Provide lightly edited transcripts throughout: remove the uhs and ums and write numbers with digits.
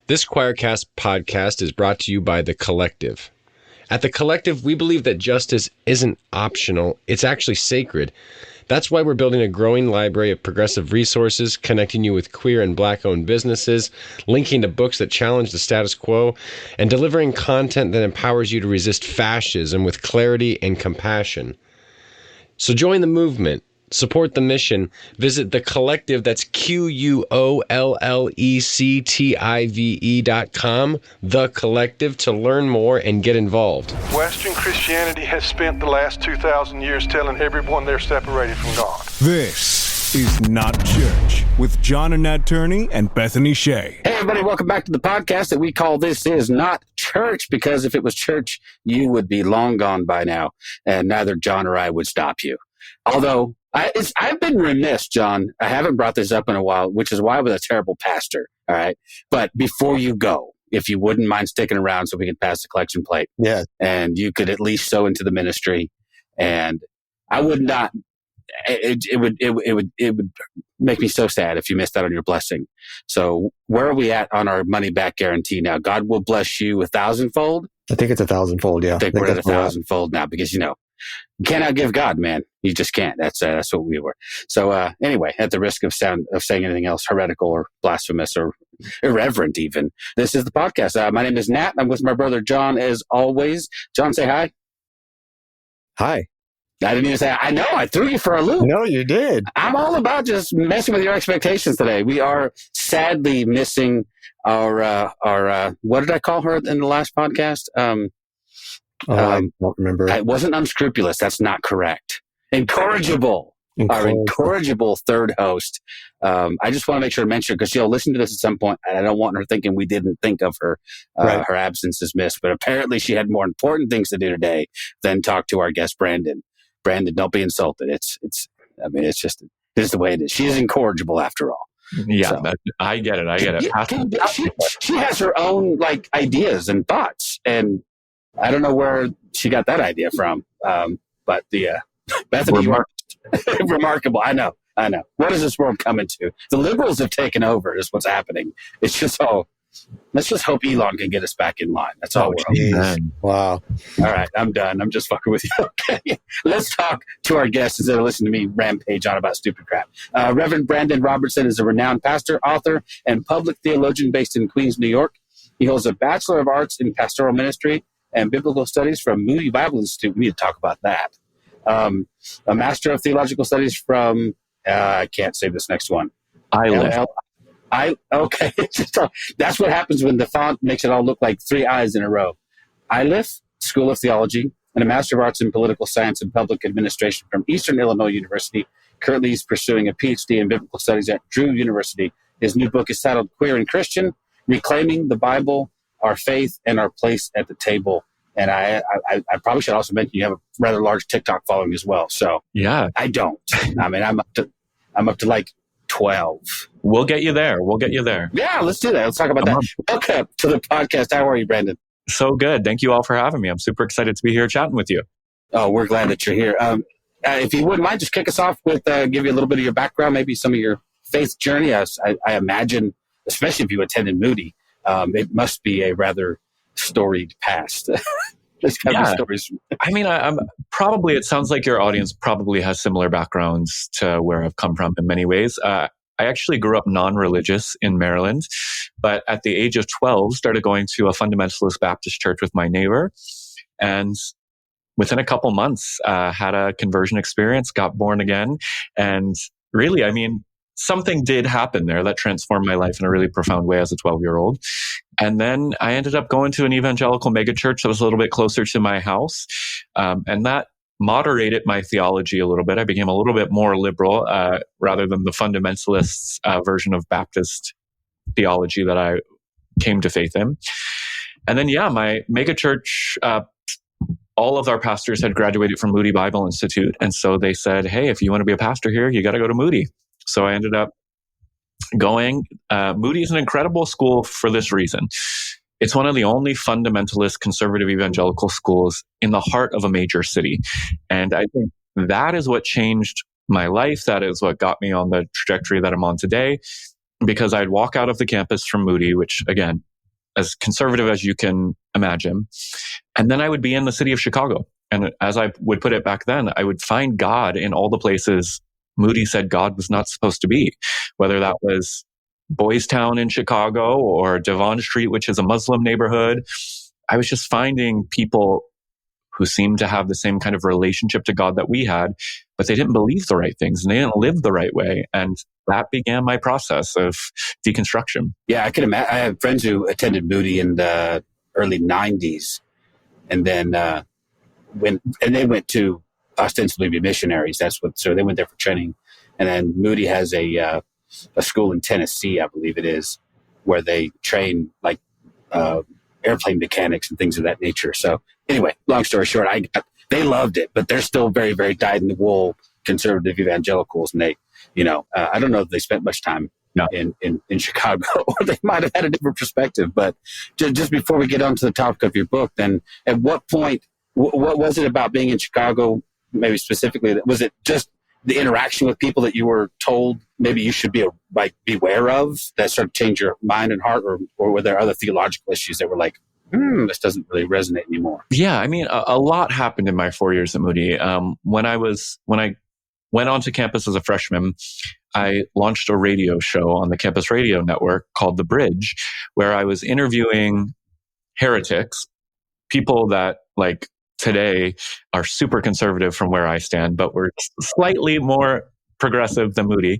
This Choircast podcast is brought to you by The Collective. At The Collective, we believe that justice isn't optional, it's actually sacred. That's why we're building a growing library of progressive resources, connecting you with queer and Black-owned businesses, linking to books that challenge the status quo, and delivering content that empowers you to resist fascism with clarity and compassion. So join the movement. Support the mission. Visit The Collective, that's QUOLLECTIVE.com, The Collective, to learn more and get involved. Western Christianity has spent the last 2,000 years telling everyone they're separated from God. This is Not Church with John and Nat Turney and Bethany Shea. Hey, everybody, welcome back to the podcast that we call This Is Not Church, because if it was church, you would be long gone by now, and neither John or I would stop you. Although, I've been remiss, John. I haven't brought this up in a while, which is why I was a terrible pastor, all right? But before you go, if you wouldn't mind sticking around so we can pass the collection plate. Yeah. And you could at least sow into the ministry. And I would not, it would make me so sad if you missed out on your blessing. So where are we at on our money back guarantee now? God will bless you 1,000-fold. I think it's 1,000-fold, yeah. I think we're at 1,000-fold now because, you can't outgive God, man. You just can't. That's what we were. So anyway, at the risk of saying anything else heretical or blasphemous or irreverent even, this is the podcast. My name is Nat. I'm with my brother John as always. John, say hi. Hi. I didn't even say, I know, I threw you for a loop. No, you did. I'm all about just messing with your expectations today. We are sadly missing our what did I call her in the last podcast? I don't remember. It wasn't unscrupulous. That's not correct. Incorrigible. Our incorrigible third host. I just want to make sure to mention her because she'll listen to this at some point, and I don't want her thinking we didn't think of her. Right. Her absence is missed, but apparently she had more important things to do today than talk to our guest Brandon. Brandon, don't be insulted. It's just the way it is. She is incorrigible after all. Yeah, So, I get it. she has her own ideas and thoughts, and I don't know where she got that idea from. But Bethany, you are remarkable. I know. What is this world coming to? The liberals have taken over is what's happening. It's just, let's just hope Elon can get us back in line. That's all we're hoping. Wow. All right, I'm done. I'm just fucking with you. Okay. Let's talk to our guests instead of listening to me rampage on about stupid crap. Rev.Brandan Robertson is a renowned pastor, author, and public theologian based in Queens, New York. He holds a Bachelor of Arts in Pastoral Ministry and Biblical Studies from Moody Bible Institute. We need to talk about that. A Master of Theological Studies from, I can't say this next one. Iliff. Okay. That's what happens when the font makes it all look like three I's in a row. Iliff School of Theology and a Master of Arts in Political Science and Public Administration from Eastern Illinois University. Currently, he's pursuing a PhD in Biblical Studies at Drew University. His new book is titled Queer and Christian, Reclaiming the Bible, Our Faith, and Our Place at the Table. And I probably should also mention you have a rather large TikTok following as well. So Yeah. I don't. I mean, I'm up to like 12. We'll get you there. Yeah, let's do that. Let's talk about that. Welcome to the podcast. How are you, Brandon? So good. Thank you all for having me. I'm super excited to be here chatting with you. Oh, we're glad that you're here. If you wouldn't mind, just kick us off with give you a little bit of your background, maybe some of your faith journey. I imagine, especially if you attended Moody, it must be a rather storied past. There's kind of stories. I mean, I'm probably, it sounds like your audience probably has similar backgrounds to where I've come from in many ways. I actually grew up non-religious in Maryland, but at the age of 12, started going to a fundamentalist Baptist church with my neighbor. And within a couple months, had a conversion experience, got born again. And really, I mean, something did happen there that transformed my life in a really profound way as a 12-year-old. And then I ended up going to an evangelical megachurch that was a little bit closer to my house. And that moderated my theology a little bit. I became a little bit more liberal rather than the fundamentalists version of Baptist theology that I came to faith in. And then, my megachurch, all of our pastors had graduated from Moody Bible Institute. And so they said, hey, if you want to be a pastor here, you got to go to Moody. So I ended up going. Moody is an incredible school for this reason. It's one of the only fundamentalist conservative evangelical schools in the heart of a major city. And I think that is what changed my life. That is what got me on the trajectory that I'm on today. Because I'd walk out of the campus from Moody, which again, as conservative as you can imagine. And then I would be in the city of Chicago. And as I would put it back then, I would find God in all the places Moody said God was not supposed to be, whether that was Boys Town in Chicago or Devon Street, which is a Muslim neighborhood. I was just finding people who seemed to have the same kind of relationship to God that we had, but they didn't believe the right things and they didn't live the right way. And that began my process of deconstruction. Yeah, I can imagine. I have friends who attended Moody in the early 90s, and then they went to ostensibly be missionaries. So they went there for training. And then Moody has a school in Tennessee, I believe it is, where they train like airplane mechanics and things of that nature. So anyway, long story short, they loved it, but they're still very, very dyed-in-the-wool conservative evangelicals. And they, I don't know if they spent much time in Chicago, or they might have had a different perspective. But just before we get on to the topic of your book, then at what point, what was it about being in Chicago, maybe specifically? Was it just the interaction with people that you were told maybe you should beware of that started to change your mind and heart, or were there other theological issues that were like, this doesn't really resonate anymore? Yeah, I mean, a lot happened in my 4 years at Moody. When I went onto campus as a freshman, I launched a radio show on the campus radio network called The Bridge, where I was interviewing heretics, people that like today are super conservative from where I stand, but were slightly more progressive than Moody.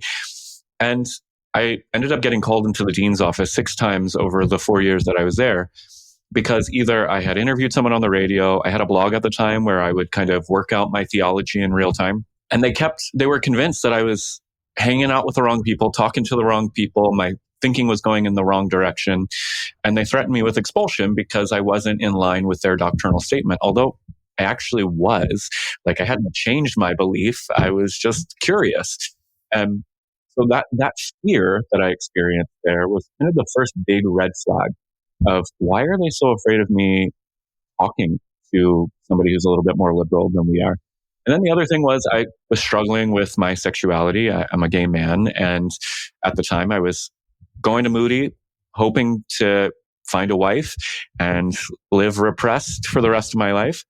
And I ended up getting called into the dean's office 6 times over the 4 years that I was there, because either I had interviewed someone on the radio, I had a blog at the time where I would kind of work out my theology in real time. And they were convinced that I was hanging out with the wrong people, talking to the wrong people. My thinking was going in the wrong direction. And they threatened me with expulsion because I wasn't in line with their doctrinal statement. Although I actually was. Like, I hadn't changed my belief. I was just curious. And so that fear that I experienced there was kind of the first big red flag of why are they so afraid of me talking to somebody who's a little bit more liberal than we are. And then the other thing was I was struggling with my sexuality. I'm a gay man. And at the time I was going to Moody, hoping to find a wife and live repressed for the rest of my life.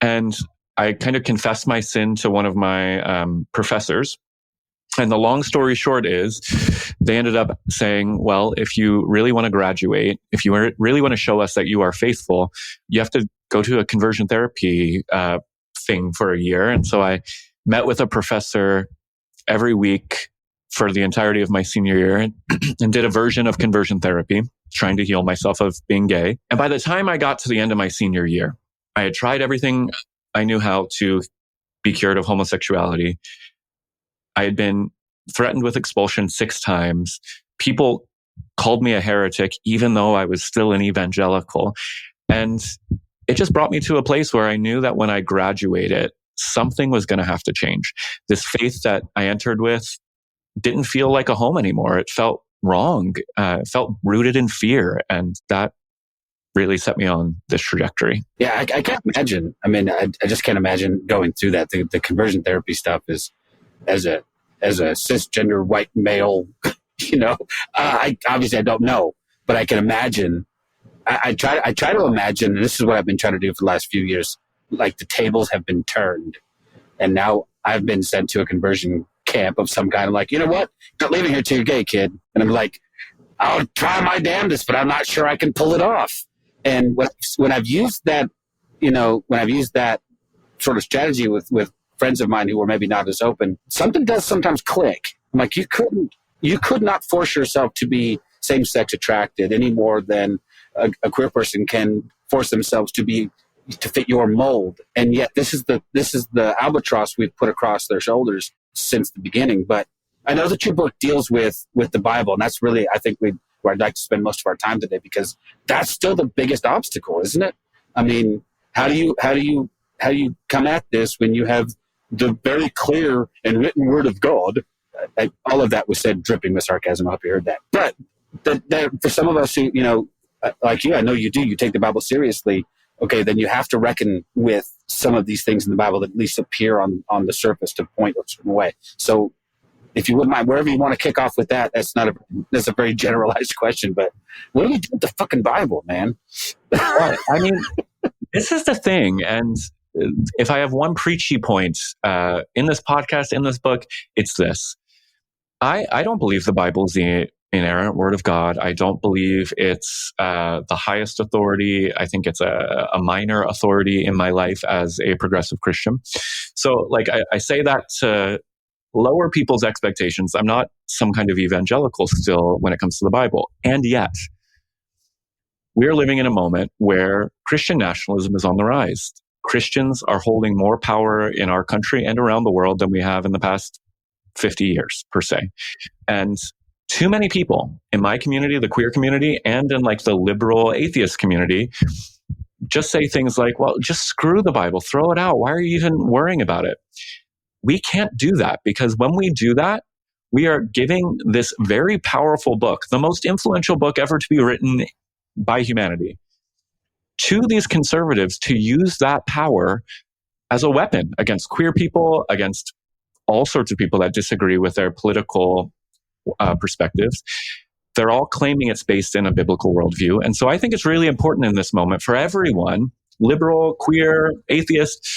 And I kind of confessed my sin to one of my professors. And the long story short is they ended up saying, well, if you really want to graduate, if you really want to show us that you are faithful, you have to go to a conversion therapy thing for a year. And so I met with a professor every week for the entirety of my senior year and did a version of conversion therapy, trying to heal myself of being gay. And by the time I got to the end of my senior year, I had tried everything I knew how to be cured of homosexuality. I had been threatened with expulsion 6 times. People called me a heretic, even though I was still an evangelical. And it just brought me to a place where I knew that when I graduated, something was going to have to change. This faith that I entered with didn't feel like a home anymore. It felt wrong. It felt rooted in fear. And that really set me on this trajectory. Yeah, I can't imagine. I mean, I just can't imagine going through that. The conversion therapy stuff is, as a cisgender white male, I don't know, but I can imagine. I try to imagine, and this is what I've been trying to do for the last few years. Like, the tables have been turned, and now I've been sent to a conversion camp of some kind. I'm like, you know what? Not leaving here till you're gay, kid. And I'm like, I'll try my damnedest, but I'm not sure I can pull it off. And when I've used that, when I've used that sort of strategy with friends of mine who were maybe not as open, something does sometimes click. I'm like, you could not force yourself to be same-sex attracted any more than a queer person can force themselves to fit your mold. And yet this is the albatross we've put across their shoulders since the beginning. But I know that your book deals with the Bible, and that's really, I think, where I'd like to spend most of our time today, because that's still the biggest obstacle, isn't it? I mean, how do you come at this when you have the very clear and written word of God? All of that was said dripping with sarcasm. I hope you heard that. But that for some of us who, like you, I know you do, you take the Bible seriously. Okay, then you have to reckon with some of these things in the Bible that at least appear on the surface to point a certain way. So if you wouldn't mind, wherever you want to kick off with that, that's a very generalized question, but what do you do with the fucking Bible, man? Well, I mean, this is the thing. And if I have one preachy point in this podcast, in this book, it's this. I don't believe the Bible is the inerrant word of God. I don't believe it's the highest authority. I think it's a minor authority in my life as a progressive Christian. So like I say that to lower people's expectations. I'm not some kind of evangelical still when it comes to the Bible. And yet, we're living in a moment where Christian nationalism is on the rise. Christians are holding more power in our country and around the world than we have in the past 50 years, per se. And too many people in my community, the queer community, and in like the liberal atheist community, just say things like, well, just screw the Bible, throw it out. Why are you even worrying about it? We can't do that, because when we do that, we are giving this very powerful book, the most influential book ever to be written by humanity, to these conservatives to use that power as a weapon against queer people, against all sorts of people that disagree with their political perspectives. They're all claiming it's based in a biblical worldview. And so I think it's really important in this moment for everyone, liberal, queer, atheist,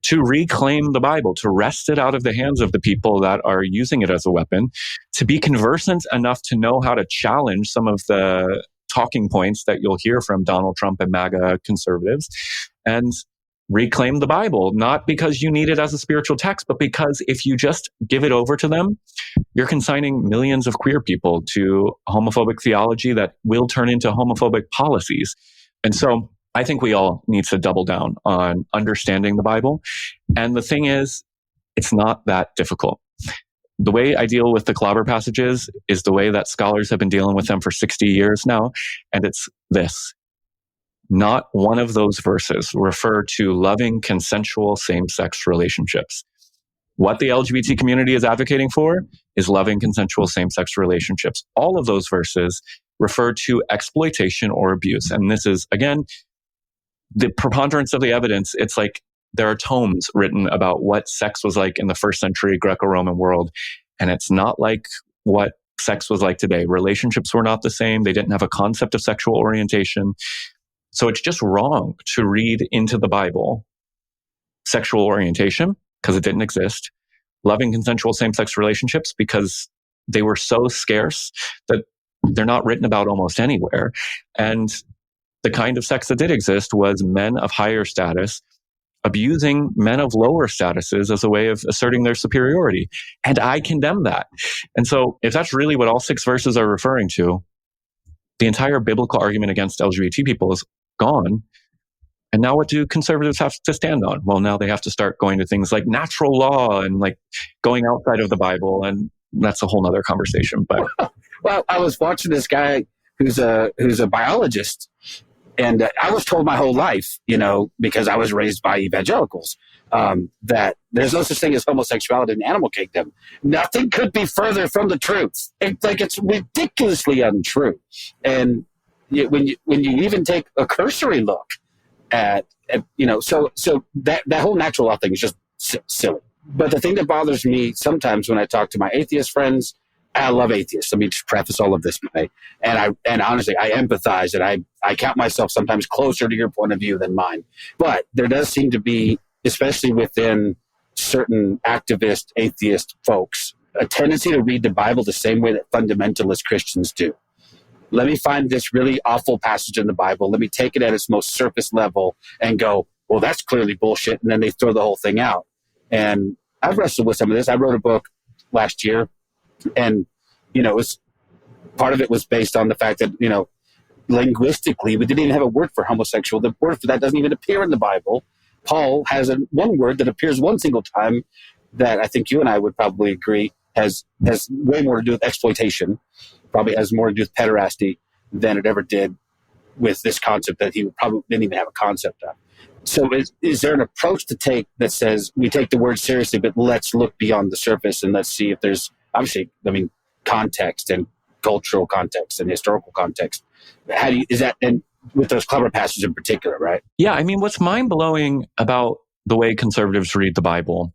to reclaim the Bible, to wrest it out of the hands of the people that are using it as a weapon, to be conversant enough to know how to challenge some of the talking points that you'll hear from Donald Trump and MAGA conservatives, and reclaim the Bible, not because you need it as a spiritual text, but because if you just give it over to them, you're consigning millions of queer people to homophobic theology that will turn into homophobic policies. And so I think we all need to double down on understanding the Bible. And the thing is, it's not that difficult. The way I deal with the clobber passages is the way that scholars have been dealing with them for 60 years now. And it's this. Not one of those verses refer to loving consensual same-sex relationships. What the LGBT community is advocating for is loving consensual same-sex relationships. All of those verses refer to exploitation or abuse. And this is, again, the preponderance of the evidence. It's like there are tomes written about what sex was like in the first century Greco-Roman world. And it's not like what sex was like today. Relationships were not the same. They didn't have a concept of sexual orientation. So it's just wrong to read into the Bible sexual orientation, because it didn't exist, loving consensual same-sex relationships, because they were so scarce that they're not written about almost anywhere. And the kind of sex that did exist was men of higher status abusing men of lower statuses as a way of asserting their superiority. And I condemn that. And so if that's really what all 6 verses are referring to, the entire biblical argument against LGBT people is gone. And now what do conservatives have to stand on? Well, now they have to start going to things like natural law and like going outside of the Bible. And that's a whole nother conversation. But well, I was watching this guy who's a biologist. And I was told my whole life, because I was raised by evangelicals, that there's no such thing as homosexuality in the animal kingdom. Nothing could be further from the truth. It's ridiculously untrue. And when you even take a cursory look at so that whole natural law thing is just silly. But the thing that bothers me sometimes when I talk to my atheist friends, I love atheists. Let me just preface all of this today. And honestly, I empathize, and I count myself sometimes closer to your point of view than mine. But there does seem to be, especially within certain activist atheist folks, a tendency to read the Bible the same way that fundamentalist Christians do. Let me find this really awful passage in the Bible. Let me take it at its most surface level and go, well, that's clearly bullshit. And then they throw the whole thing out. And I've wrestled with some of this. I wrote a book last year. And, it was part of it was based on the fact that, linguistically, we didn't even have a word for homosexual. The word for that doesn't even appear in the Bible. Paul has one word that appears one single time that I think you and I would probably agree has way more to do with exploitation, probably has more to do with pederasty than it ever did with this concept that he probably didn't even have a concept of. So is there an approach to take that says we take the word seriously, but let's look beyond the surface and let's see if there's, obviously, context and cultural context and historical context. And with those clever passages in particular, right? Yeah, what's mind-blowing about the way conservatives read the Bible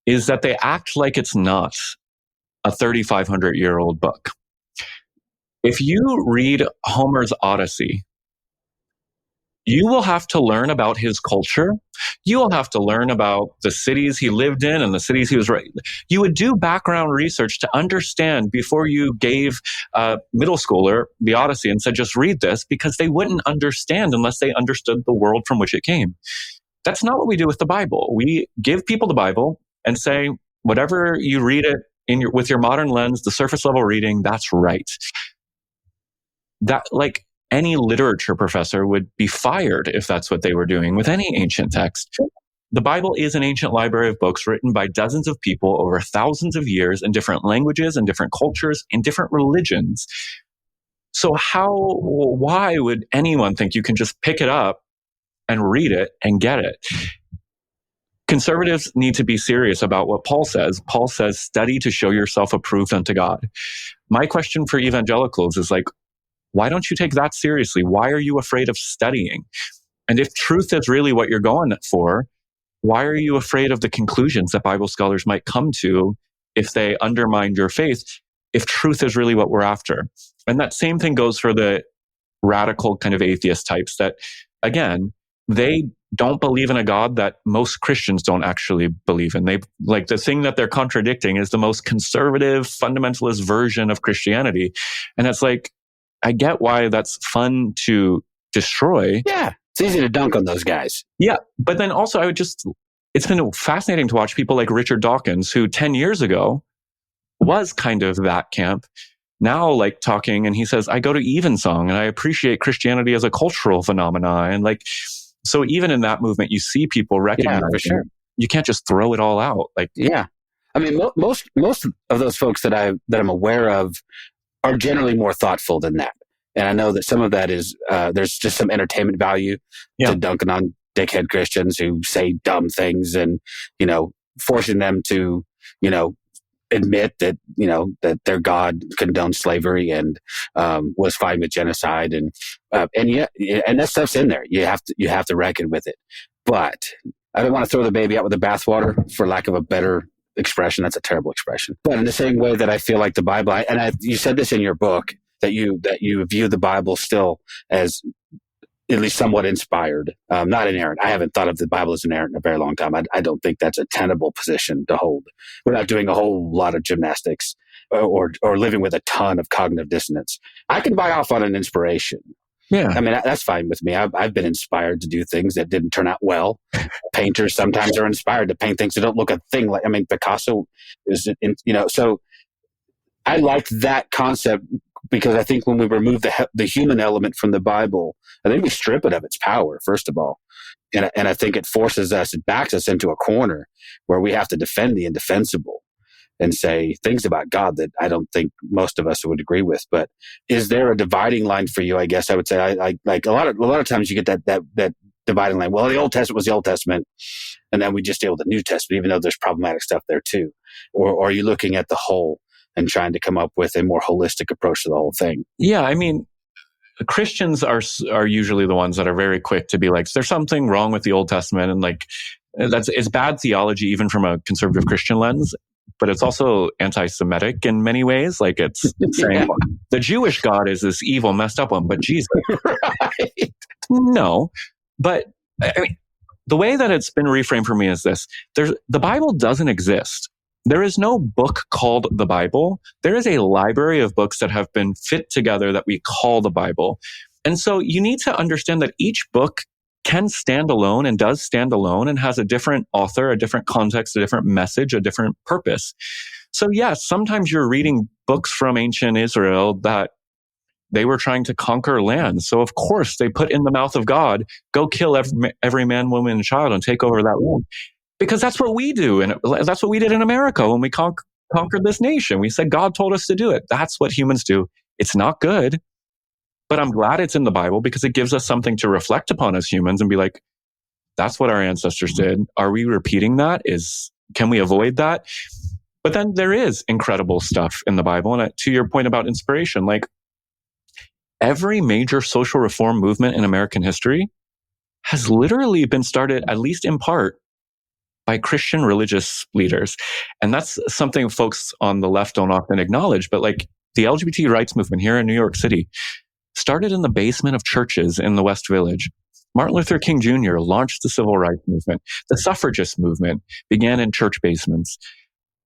is that they act like it's not a 3,500-year-old book. If you read Homer's Odyssey, you will have to learn about his culture. You will have to learn about the cities he lived in and the cities he was right. You would do background research to understand before you gave a middle schooler the Odyssey and said, just read this, because they wouldn't understand unless they understood the world from which it came. That's not what we do with the Bible. We give people the Bible and say, whatever you read it with your modern lens, the surface level reading, that's right. That, like, any literature professor would be fired if that's what they were doing with any ancient text. The Bible is an ancient library of books written by dozens of people over thousands of years in different languages and different cultures and different religions. So why would anyone think you can just pick it up and read it and get it? Conservatives need to be serious about what Paul says. Paul says, study to show yourself approved unto God. My question for evangelicals is like, why don't you take that seriously? Why are you afraid of studying? And if truth is really what you're going for, why are you afraid of the conclusions that Bible scholars might come to if they undermine your faith, if truth is really what we're after? And that same thing goes for the radical kind of atheist types that, again, they don't believe in a God that most Christians don't actually believe in. They, like, the thing that they're contradicting is the most conservative, fundamentalist version of Christianity. And it's like, I get why that's fun to destroy. Yeah, it's easy to dunk on those guys. Yeah, but then also it's been fascinating to watch people like Richard Dawkins, who 10 years ago was kind of that camp, now like talking, and he says, I go to Evensong and I appreciate Christianity as a cultural phenomena. And like, so even in that movement, you see people recognizing, for sure, you can't just throw it all out. Like, yeah, I mean, most of those folks that I'm aware of are generally more thoughtful than that. And I know that some of that is, there's just some entertainment value to dunking on dickhead Christians who say dumb things and, forcing them to, admit that, that their God condoned slavery and, was fine with genocide. And that stuff's in there. You have to reckon with it. But I don't want to throw the baby out with the bathwater, for lack of a better expression. That's a terrible expression. But in the same way that I feel like the Bible, you said this in your book, that you view the Bible still as at least somewhat inspired, not inerrant. I haven't thought of the Bible as inerrant in a very long time. I don't think that's a tenable position to hold without doing a whole lot of gymnastics or living with a ton of cognitive dissonance. I can buy off on an inspiration. yeah, I mean, that's fine with me. I've been inspired to do things that didn't turn out well. Painters sometimes are inspired to paint things that don't look a thing like, Picasso is, so I like that concept, because I think when we remove the human element from the Bible, I think we strip it of its power, first of all. And I think it backs us into a corner where we have to defend the indefensible and say things about God that I don't think most of us would agree with. But is there a dividing line for you? I guess I would say, I like a lot of times you get that dividing line. Well, the Old Testament was the Old Testament, and then we just deal with the New Testament, even though there's problematic stuff there too. Or are you looking at the whole and trying to come up with a more holistic approach to the whole thing? Yeah, I mean, Christians are usually the ones that are very quick to be like, there's something wrong with the Old Testament, and like it's bad theology even from a conservative Christian lens, but it's also anti-Semitic in many ways. Like it's saying the Jewish God is this evil, messed up one, but Jesus, Right. No. But I mean, the way that it's been reframed for me is this: the Bible doesn't exist. There is no book called the Bible. There is a library of books that have been fit together that we call the Bible. And so you need to understand that each book can stand alone and does stand alone and has a different author, a different context, a different message, a different purpose. So yes, sometimes you're reading books from ancient Israel that they were trying to conquer land. So of course they put in the mouth of God, go kill every man, woman, and child and take over that land. Because that's what we do. And that's what we did in America when we conquered this nation. We said God told us to do it. That's what humans do. It's not good, but I'm glad it's in the Bible because it gives us something to reflect upon as humans and be like, that's what our ancestors did. Are we repeating that? Can we avoid that? But then there is incredible stuff in the Bible. And to your point about inspiration, like every major social reform movement in American history has literally been started, at least in part, by Christian religious leaders. And that's something folks on the left don't often acknowledge. But like the LGBT rights movement here in New York City started in the basement of churches in the West Village. Martin Luther King Jr. launched the civil rights movement. The suffragist movement began in church basements.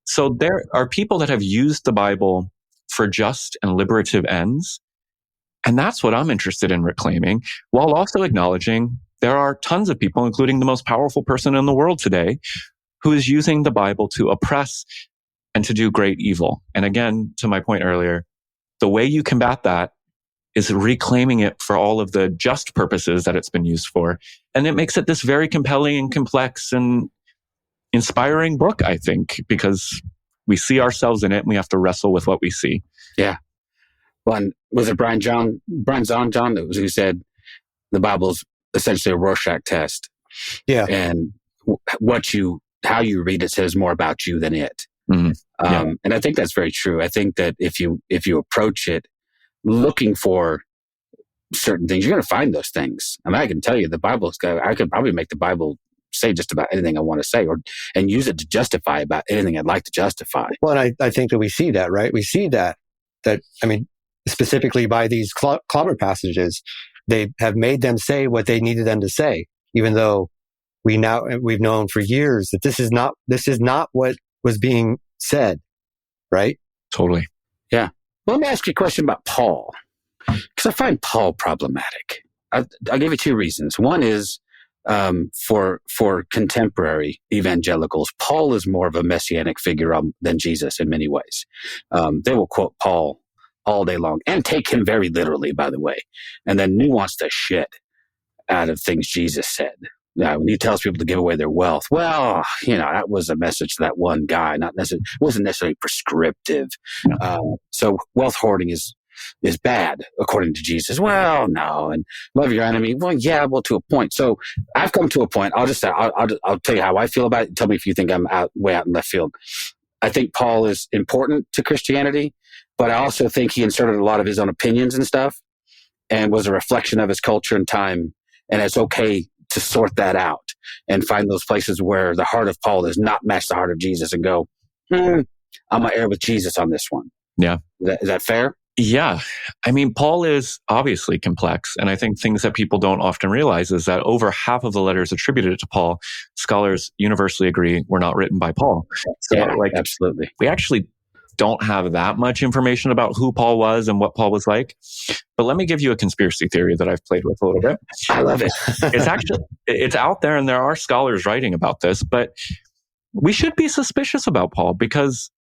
So there are people that have used the Bible for just and liberative ends. And that's what I'm interested in reclaiming, while also acknowledging there are tons of people, including the most powerful person in the world today, who is using the Bible to oppress and to do great evil. And again, to my point earlier, the way you combat that is reclaiming it for all of the just purposes that it's been used for. And it makes it this very compelling and complex and inspiring book, I think, because we see ourselves in it and we have to wrestle with what we see. Yeah. Well, and was it Brian John who said the Bible's essentially a Rorschach test? Yeah. And how you read it says more about you than it. Mm-hmm. And I think that's very true. I think that if you approach it looking for certain things, you're going to find those things. I mean, I can tell you I could probably make the Bible say just about anything I want to say, and use it to justify about anything I'd like to justify. Well, and I think that we see that, right? We see that, I mean, specifically by these clobber passages, they have made them say what they needed them to say, even though we've known for years that this is not what was being said, right? Totally. Yeah. Well, let me ask you a question about Paul, because I find Paul problematic. I'll give you two reasons. One is for contemporary evangelicals, Paul is more of a messianic figure than Jesus in many ways. They will quote Paul all day long and take him very literally, by the way, and then nuance the shit out of things Jesus said. When he tells people to give away their wealth, well, that was a message to that one guy, wasn't necessarily prescriptive. Yeah. So wealth hoarding is bad, according to Jesus. Well, no. And love your enemy. Well, yeah, to a point. So I've come to a point. I'll tell you how I feel about it. Tell me if you think I'm way out in left field. I think Paul is important to Christianity, but I also think he inserted a lot of his own opinions and stuff and was a reflection of his culture and time. And it's okay to sort that out and find those places where the heart of Paul does not match the heart of Jesus and go, I'm going to err with Jesus on this one. Yeah. Is that fair? Yeah. I mean, Paul is obviously complex. And I think things that people don't often realize is that over half of the letters attributed to Paul, scholars universally agree were not written by Paul. So, absolutely. We actually don't have that much information about who Paul was and what Paul was like. But let me give you a conspiracy theory that I've played with a little bit. I love it. It's out there and there are scholars writing about this, but we should be suspicious about Paul because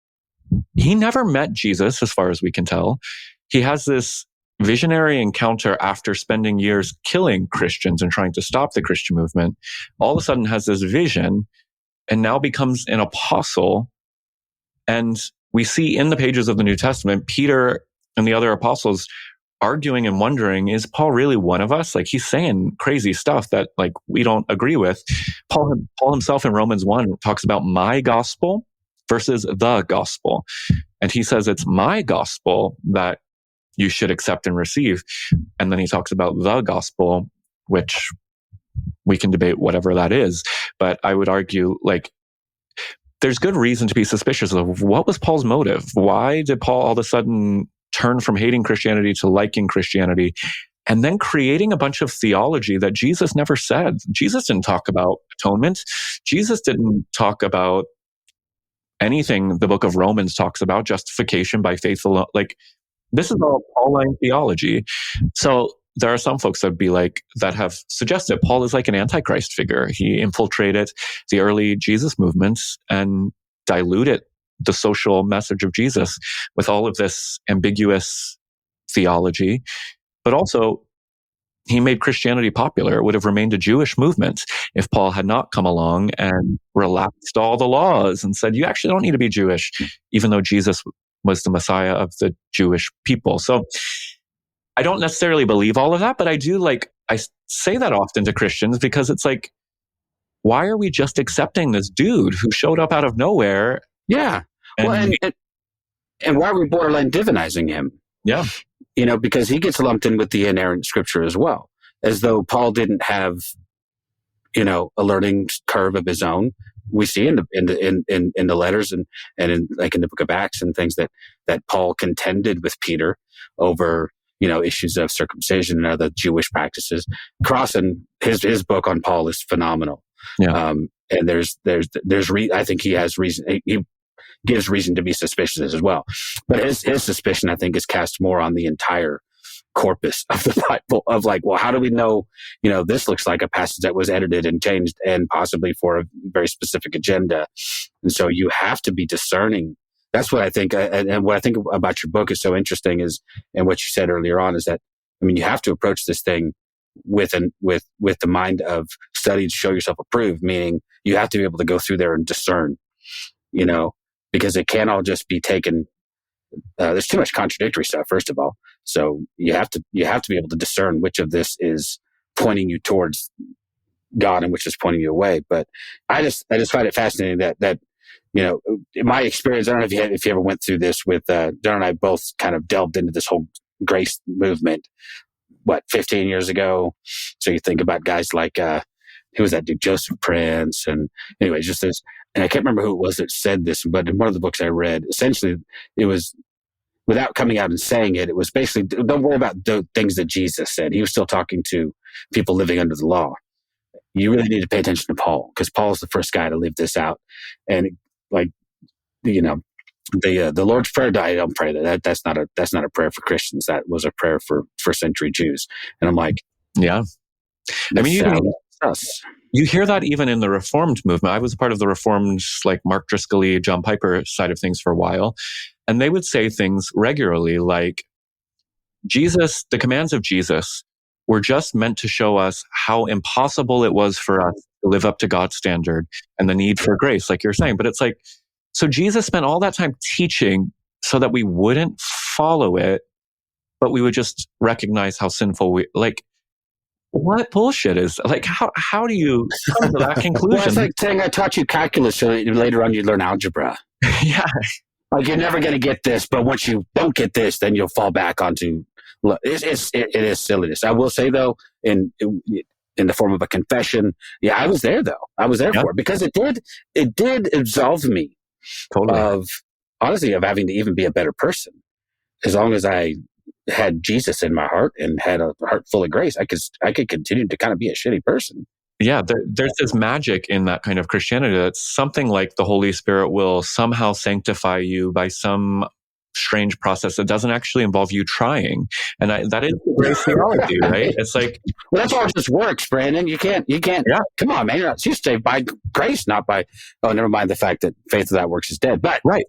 he never met Jesus, as far as we can tell. He has this visionary encounter after spending years killing Christians and trying to stop the Christian movement. All of a sudden has this vision and now becomes an apostle. And we see in the pages of the New Testament, Peter and the other apostles arguing and wondering, is Paul really one of us? Like, he's saying crazy stuff that we don't agree with. Paul himself in Romans 1 talks about my gospel versus the gospel. And he says it's my gospel that you should accept and receive. And then he talks about the gospel, which we can debate whatever that is. But I would argue, there's good reason to be suspicious of what was Paul's motive. Why did Paul all of a sudden turn from hating Christianity to liking Christianity and then creating a bunch of theology that Jesus never said? Jesus didn't talk about atonement. Jesus didn't talk about anything the book of Romans talks about, justification by faith alone. This is all Pauline theology. So there are some folks that have suggested Paul is like an antichrist figure. He infiltrated the early Jesus movements and diluted the social message of Jesus with all of this ambiguous theology. But also, he made Christianity popular. It would have remained a Jewish movement if Paul had not come along and relaxed all the laws and said, you actually don't need to be Jewish, even though Jesus was the Messiah of the Jewish people. So I don't necessarily believe all of that, but I do I say that often to Christians because it's why are we just accepting this dude who showed up out of nowhere? Yeah. And why are we borderline divinizing him? Yeah. Because he gets lumped in with the inerrant scripture as well, as though Paul didn't have, a learning curve of his own. we see in the letters and in the book of Acts and things that Paul contended with Peter over, issues of circumcision and other Jewish practices. Crossan, his book on Paul is phenomenal. Yeah. And I think he has reason. He gives reason to be suspicious as well. But his suspicion, I think, is cast more on the entire corpus of the Bible of like, well, how do we know, this looks like a passage that was edited and changed and possibly for a very specific agenda. And so you have to be discerning. That's what I think. And what I think about your book is so interesting is, and what you said earlier on is that, you have to approach this thing with the mind of study to show yourself approved, meaning you have to be able to go through there and discern, because it can't all just be taken. There's too much contradictory stuff, first of all. So you have to be able to discern which of this is pointing you towards God and which is pointing you away. But I just find it fascinating that in my experience, I don't know if you ever went through this with John and I both kind of delved into this whole grace movement, 15 years ago. So you think about guys like who was that dude, Joseph Prince, and anyway, just this. And I can't remember who it was that said this, but in one of the books I read, essentially it was, without coming out and saying it, it was basically, don't worry about the things that Jesus said. He was still talking to people living under the law. You really need to pay attention to Paul, because Paul's the first guy to live this out. And the Lord's Prayer, I don't pray that. That's not a prayer for Christians. That was a prayer for first century Jews. And I'm like, yeah. You hear that even in the Reformed movement. I was a part of the Reformed, like Mark Driscoll, John Piper side of things for a while. And they would say things regularly like, the commands of Jesus were just meant to show us how impossible it was for us to live up to God's standard and the need for grace, like you're saying. But it's like, so Jesus spent all that time teaching so that we wouldn't follow it, but we would just recognize how sinful what bullshit is, like, how do you come to that conclusion? Well, it's like saying I taught you calculus so that later on you learn algebra. Yeah. Like, you're never going to get this, but once you don't get this, then you'll fall back onto, it is silliness. I will say though, in the form of a confession, yeah, I was there though. I was there for it, because it did absolve me of having to even be a better person. As long as I had Jesus in my heart and had a heart full of grace, I could continue to kind of be a shitty person. Yeah, there's this magic in that kind of Christianity. That's something like the Holy Spirit will somehow sanctify you by some strange process that doesn't actually involve you trying. And that is grace theology, right? It's like, well, that's how it just works, Brandon. You can't. Yeah. Come on, man. You're saved by grace, not by. Oh, never mind the fact that faith without works is dead. But right.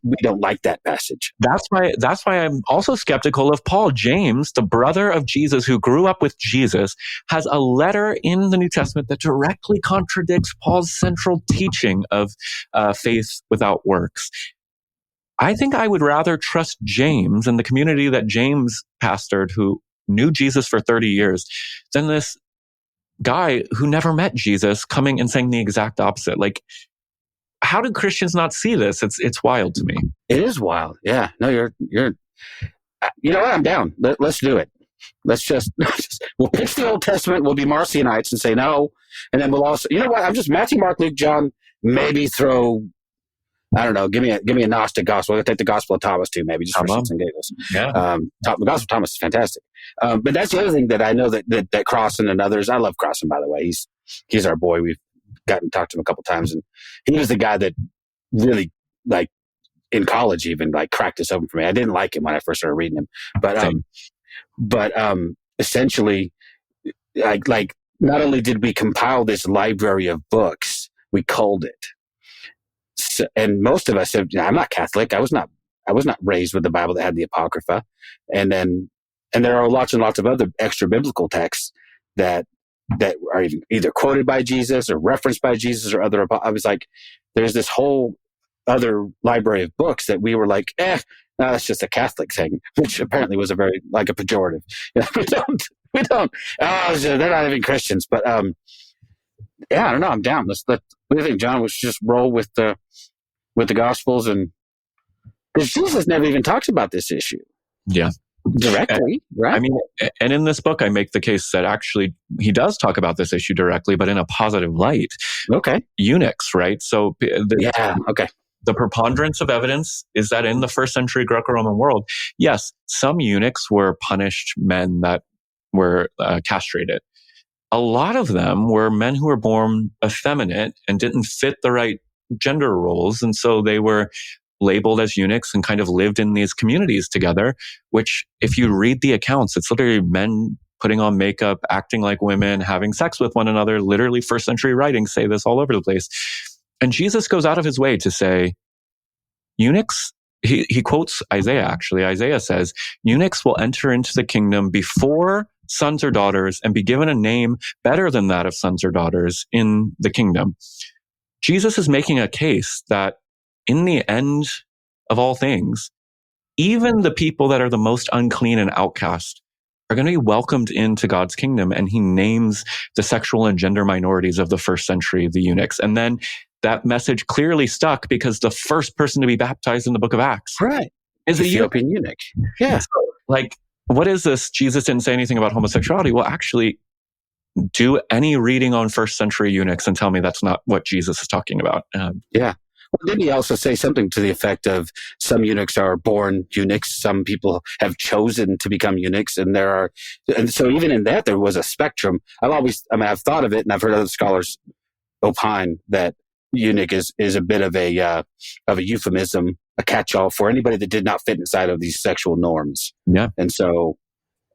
We don't like that passage. That's why I'm also skeptical of Paul. James, the brother of Jesus who grew up with Jesus, has a letter in the New Testament that directly contradicts Paul's central teaching of faith without works. I think I would rather trust James and the community that James pastored, who knew Jesus for 30 years, than this guy who never met Jesus coming and saying the exact opposite. Like, how do Christians not see this? It's wild to me. It is wild. Yeah. No, you're. You know what? I'm down. Let's do it. Let's just we'll pitch the Old Testament. We'll be Marcionites and say no, and then we'll also. You know what? I'm just Matthew, Mark, Luke, John. Maybe throw. I don't know. Give me a Gnostic gospel. I'll take the Gospel of Thomas too. Maybe just for shits and giggles. Yeah. The Gospel of Thomas is fantastic. But that's the other thing that I know that Crossan and others. I love Crossan, by the way. He's our boy. We've gotten to talk to him a couple times, and he was the guy that really, like, in college even, like, cracked this open for me. I didn't like him when I first started reading him, but essentially, like not only did we compile this library of books, we culled it. So, and most of us have. I'm not Catholic. I was not raised with the Bible that had the Apocrypha, and there are lots and lots of other extra biblical texts that are either quoted by Jesus or referenced by Jesus or other. I was like, there's this whole other library of books that we were like, no, that's just a Catholic thing, which apparently was a very, like, a pejorative. We don't. They're not even Christians, but yeah, I don't know. I'm down. What do you think, John? Let's just roll with the Gospels, and because Jesus never even talks about this issue. Yeah. Directly, right? I mean, and in this book, I make the case that actually he does talk about this issue directly, but in a positive light. Okay. Eunuchs, right? So Okay. The preponderance of evidence is that in the first century Greco-Roman world, yes, some eunuchs were punished men that were castrated. A lot of them were men who were born effeminate and didn't fit the right gender roles. And so they were labeled as eunuchs and kind of lived in these communities together, which if you read the accounts, it's literally men putting on makeup, acting like women, having sex with one another. Literally first century writings say this all over the place. And Jesus goes out of his way to say, eunuchs, he quotes Isaiah actually. Isaiah says, eunuchs will enter into the kingdom before sons or daughters and be given a name better than that of sons or daughters in the kingdom. Jesus is making a case that in the end of all things, even the people that are the most unclean and outcast are going to be welcomed into God's kingdom. And he names the sexual and gender minorities of the first century, the eunuchs. And then that message clearly stuck because the first person to be baptized in the book of Acts is a Ethiopian eunuch. Yeah. So, what is this? Jesus didn't say anything about homosexuality. Well, actually, do any reading on first century eunuchs and tell me that's not what Jesus is talking about. Yeah. Well, didn't he also say something to the effect of some eunuchs are born eunuchs, some people have chosen to become eunuchs, and so even in that there was a spectrum. I've thought of it, and I've heard other scholars opine that eunuch is a bit of a euphemism, a catch-all for anybody that did not fit inside of these sexual norms. Yeah, and so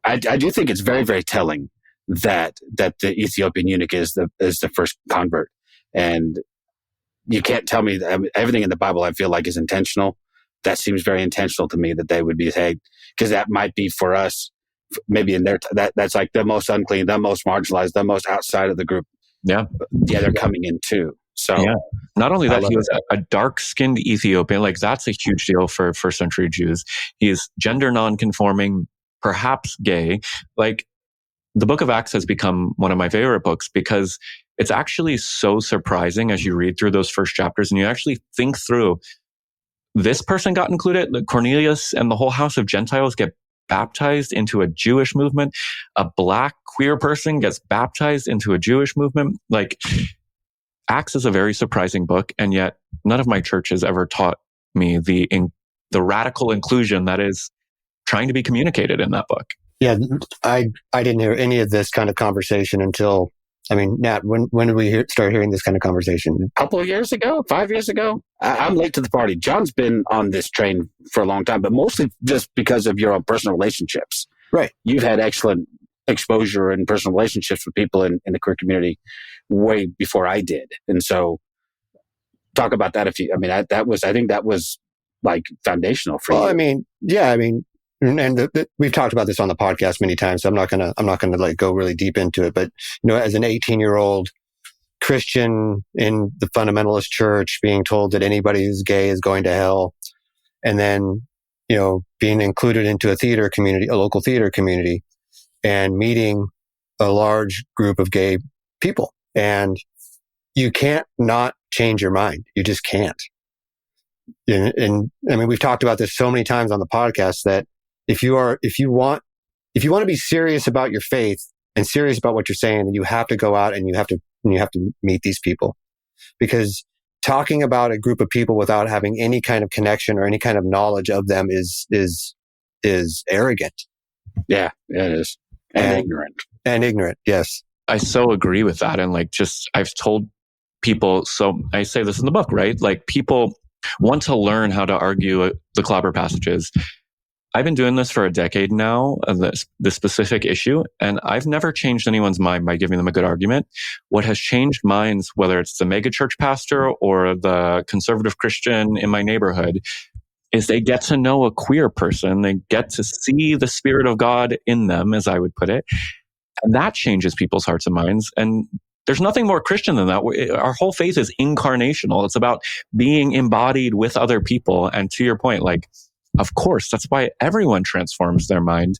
I do think it's very, very telling that the Ethiopian eunuch is the first convert, and you can't tell me that everything in the Bible I feel like is intentional. That seems very intentional to me that they would be saying, because that might be for us, maybe in their that's like the most unclean, the most marginalized, the most outside of the group. Yeah, they're coming in too. So not only that, he was a dark-skinned Ethiopian. Like that's a huge deal for first century Jews. He's gender non-conforming, perhaps gay. Like the book of Acts has become one of my favorite books because it's actually so surprising as you read through those first chapters and you actually think through, this person got included, Cornelius and the whole house of Gentiles get baptized into a Jewish movement. A black queer person gets baptized into a Jewish movement. Like Acts is a very surprising book, and yet none of my churches ever taught me the radical inclusion that is trying to be communicated in that book. Yeah, I didn't hear any of this kind of conversation until, Nat, when did we start hearing this kind of conversation? A couple of years ago, 5 years ago. I'm late to the party. John's been on this train for a long time, but mostly just because of your own personal relationships. Right. You've had excellent exposure and personal relationships with people in the queer community way before I did. And so talk about that I think that was like foundational for you. And we've talked about this on the podcast many times, so I'm not gonna like go really deep into it. But as an 18-year-old Christian in the fundamentalist church, being told that anybody who's gay is going to hell, and then being included into a local theater community, and meeting a large group of gay people, and you can't not change your mind. You just can't. And we've talked about this so many times on the podcast that if you want to be serious about your faith and serious about what you're saying, then you have to go out and you have to meet these people, because talking about a group of people without having any kind of connection or any kind of knowledge of them is arrogant. Yeah, it is. And ignorant. Yes. I so agree with that. And I've told people, so I say this in the book, right? Like people want to learn how to argue the clobber passages. I've been doing this for a decade now, this specific issue, and I've never changed anyone's mind by giving them a good argument. What has changed minds, whether it's the megachurch pastor or the conservative Christian in my neighborhood, is they get to know a queer person. They get to see the Spirit of God in them, as I would put it. And that changes people's hearts and minds. And there's nothing more Christian than that. Our whole faith is incarnational. It's about being embodied with other people. And to your point, of course, that's why everyone transforms their mind.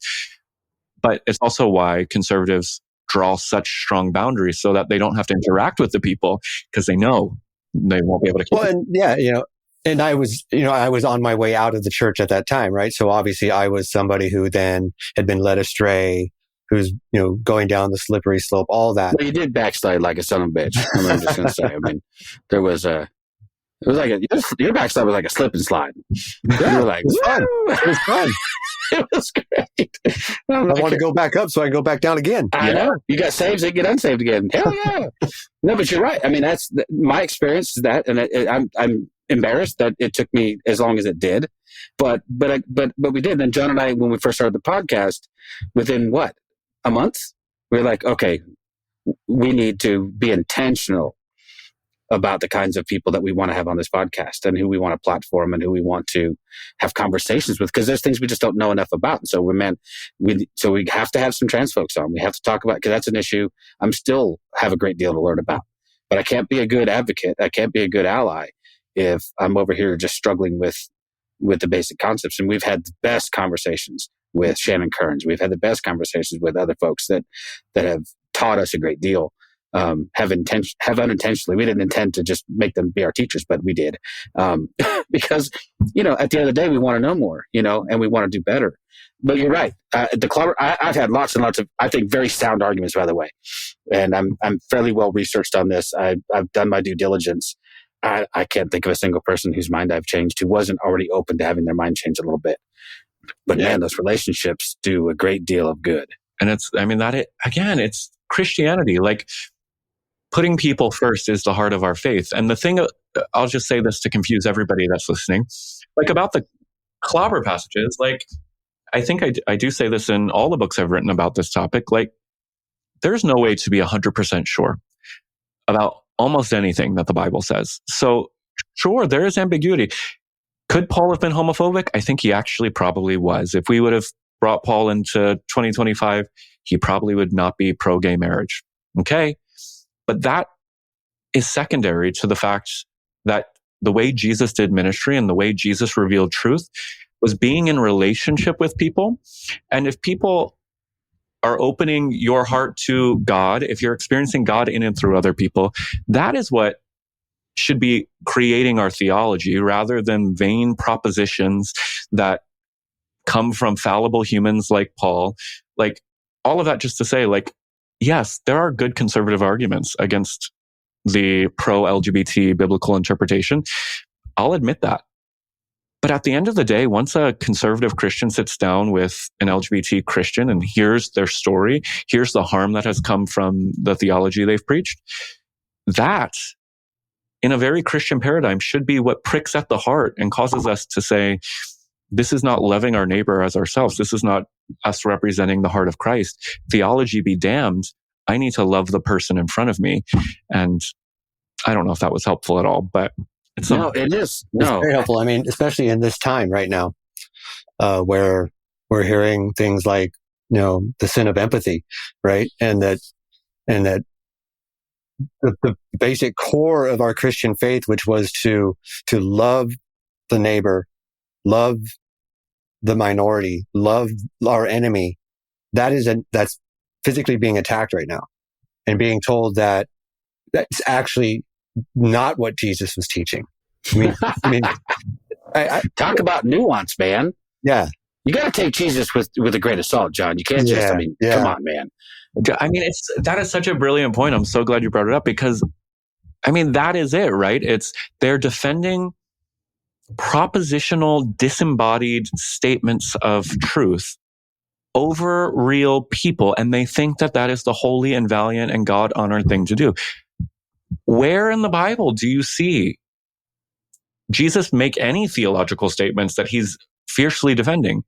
But it's also why conservatives draw such strong boundaries so that they don't have to interact with the people because they know they won't be able to keep it. And And I was, I was on my way out of the church at that time, right? So obviously I was somebody who then had been led astray, who's, going down the slippery slope, all that. Well, you did backslide like a son of a bitch. I'm just going to say, your backslide was like a slip and slide. Yeah, you were like, it was fun. It was fun. It was great. I want to go back up so I can go back down again. I know. You got saved, so you get unsaved again. Hell yeah. No, but you're right. I mean, that's my experience is that, and I'm embarrassed that it took me as long as it did, but we did. And John and I, when we first started the podcast, within a month, we were like, okay, we need to be intentional about the kinds of people that we want to have on this podcast and who we want to platform and who we want to have conversations with, because there's things we just don't know enough about. And so we have to have some trans folks on. We have to talk about, because that's an issue I'm still have a great deal to learn about. But I can't be a good advocate. I can't be a good ally if I'm over here just struggling with the basic concepts. And we've had the best conversations with Shannon Kearns. We've had the best conversations with other folks that have taught us a great deal. Have unintentionally, we didn't intend to just make them be our teachers, but we did. Because, at the end of the day, we want to know more, and we want to do better. But you're right. I've had lots and lots of, I think, very sound arguments, by the way. And I'm fairly well researched on this. I've done my due diligence. I can't think of a single person whose mind I've changed who wasn't already open to having their mind change a little bit. But man, those relationships do a great deal of good. And it's Christianity. Like, putting people first is the heart of our faith. And the thing, I'll just say this to confuse everybody that's listening, like about the clobber passages, like, I think I do say this in all the books I've written about this topic, like, there's no way to be 100% sure about almost anything that the Bible says. So sure, there is ambiguity. Could Paul have been homophobic? I think he actually probably was. If we would have brought Paul into 2025, he probably would not be pro-gay marriage. Okay. But that is secondary to the fact that the way Jesus did ministry and the way Jesus revealed truth was being in relationship with people. And if people are opening your heart to God, if you're experiencing God in and through other people, that is what should be creating our theology, rather than vain propositions that come from fallible humans like Paul. Like, all of that just to say, like, yes, there are good conservative arguments against the pro-LGBT biblical interpretation. I'll admit that. But at the end of the day, once a conservative Christian sits down with an LGBT Christian and hears their story, hears the harm that has come from the theology they've preached, that, in a very Christian paradigm, should be what pricks at the heart and causes us to say, this is not loving our neighbor as ourselves. This is not us representing the heart of Christ. Theology be damned. I need to love the person in front of me. And I don't know if that was helpful at all, but it is. No, it's very helpful. I mean, especially in this time right now, where we're hearing things like, the sin of empathy, right? And that the basic core of our Christian faith, which was to love the neighbor, love the minority, love our enemy, that's physically being attacked right now, and being told that that's actually not what Jesus was teaching. I mean, I talk about nuance, man. Yeah, you got to take Jesus with a grain of salt, John. You can't just. Come on, man. I mean, that is such a brilliant point. I'm so glad you brought it up, because, I mean, that is it, right? They're defending propositional, disembodied statements of truth over real people, and they think that is the holy and valiant and God-honored thing to do. Where in the Bible do you see Jesus make any theological statements that he's fiercely defending?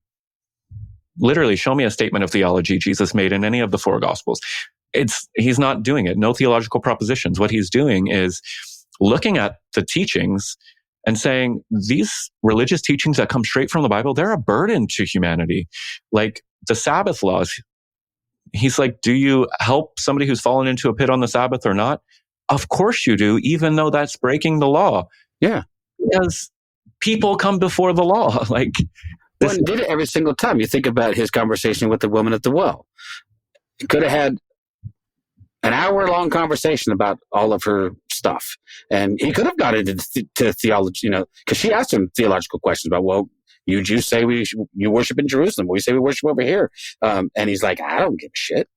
Literally, show me a statement of theology Jesus made in any of the four Gospels. He's not doing it. No theological propositions. What he's doing is looking at the teachings and saying, these religious teachings that come straight from the Bible, they're a burden to humanity. Like the Sabbath laws. He's like, do you help somebody who's fallen into a pit on the Sabbath or not? Of course you do, even though that's breaking the law. Yeah. Because people come before the law. Like, well, he did it every single time. You think about his conversation with the woman at the well. He could have had an hour-long conversation about all of her stuff. And he could have got into to theology, because she asked him theological questions about, well, you Jews say you worship in Jerusalem. We say we worship over here. And he's like, I don't give a shit.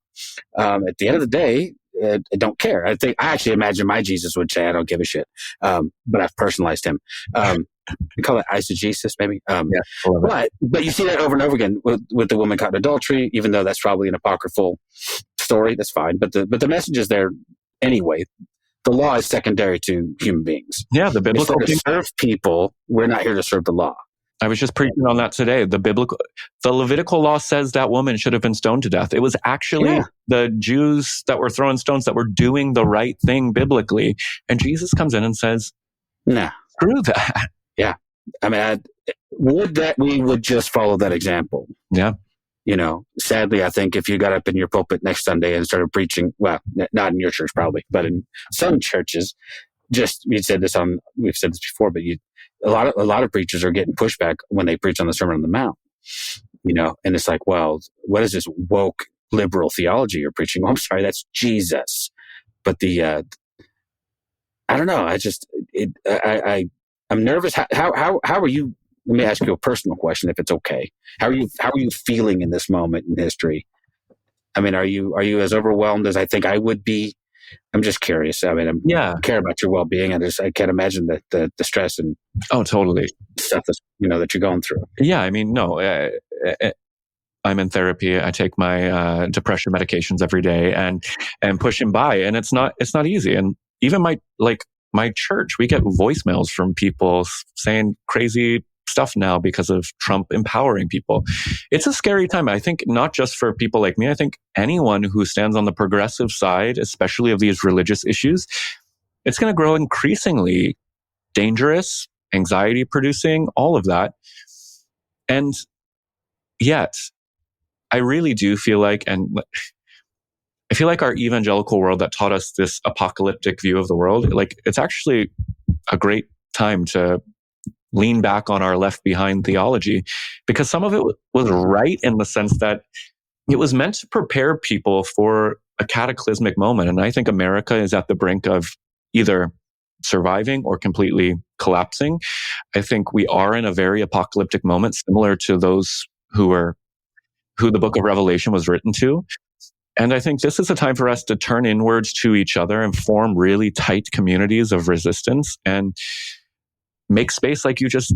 At the end of the day, I don't care. I actually imagine my Jesus would say, I don't give a shit. But I've personalized him. We call it eisegesis, maybe. But you see that over and over again with the woman caught in adultery, even though that's probably an apocryphal story. That's fine. But the message is there anyway. The law is secondary to human beings. Yeah, the biblical to serve people. We're not here to serve the law. I was just preaching on that today. The Levitical law says that woman should have been stoned to death. It was actually the Jews that were throwing stones that were doing the right thing biblically. And Jesus comes in and says, nah, screw that. Yeah. I mean, we would just follow that example. Yeah. Sadly, I think if you got up in your pulpit next Sunday and started preaching, well, not in your church probably, but in some churches, we've said this before, but a lot of preachers are getting pushback when they preach on the Sermon on the Mount, and it's like, well, what is this woke liberal theology you're preaching? Well, I'm sorry, that's Jesus. But I don't know. I'm nervous. How are you? Let me ask you a personal question, if it's okay. How are you feeling in this moment in history? I mean, are you as overwhelmed as I think I would be? I'm just curious. I mean, I care about your well-being. I can't imagine the stress and totally stuff that you're going through. Yeah, I mean, no, I'm in therapy. I take my depression medications every day and pushing by, and it's not easy. And even my church, we get voicemails from people saying crazy stuff now because of Trump empowering people. It's a scary time. I think not just for people like me. I think anyone who stands on the progressive side, especially of these religious issues, it's going to grow increasingly dangerous, anxiety producing, all of that. And yet, I really do feel like, our evangelical world that taught us this apocalyptic view of the world, it's actually a great time to lean back on our left behind theology, because some of it was right in the sense that it was meant to prepare people for a cataclysmic moment. And I think America is at the brink of either surviving or completely collapsing. I think we are in a very apocalyptic moment, similar to those who the book of Revelation was written to. And I think this is a time for us to turn inwards to each other and form really tight communities of resistance and make space like you just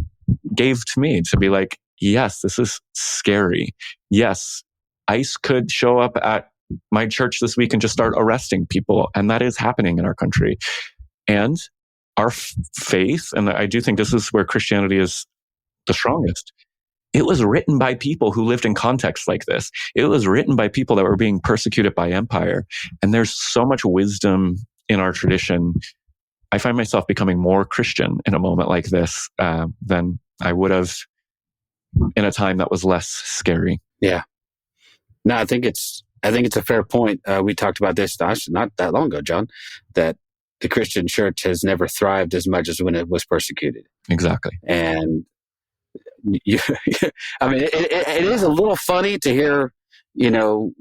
gave to me to be like, yes, this is scary. Yes, ICE could show up at my church this week and just start arresting people. And that is happening in our country. And our faith, and I do think this is where Christianity is the strongest, it was written by people who lived in contexts like this. It was written by people that were being persecuted by empire. And there's so much wisdom in our tradition. I find myself becoming more Christian in a moment like this than I would have in a time that was less scary. Yeah. No, I think it's a fair point. We talked about this not that long ago, John, that the Christian church has never thrived as much as when it was persecuted. Exactly. And I mean, it is a little funny to hear,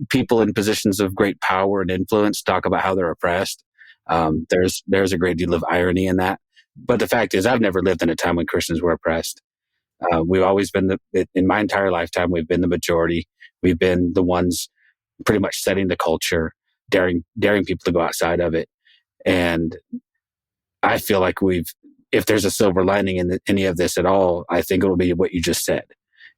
people in positions of great power and influence talk about how they're oppressed. There's a great deal of irony in that. But the fact is, I've never lived in a time when Christians were oppressed. We've always been in my entire lifetime, we've been the majority. We've been the ones pretty much setting the culture, daring people to go outside of it. And I feel like if there's a silver lining in any of this at all, I think it will be what you just said.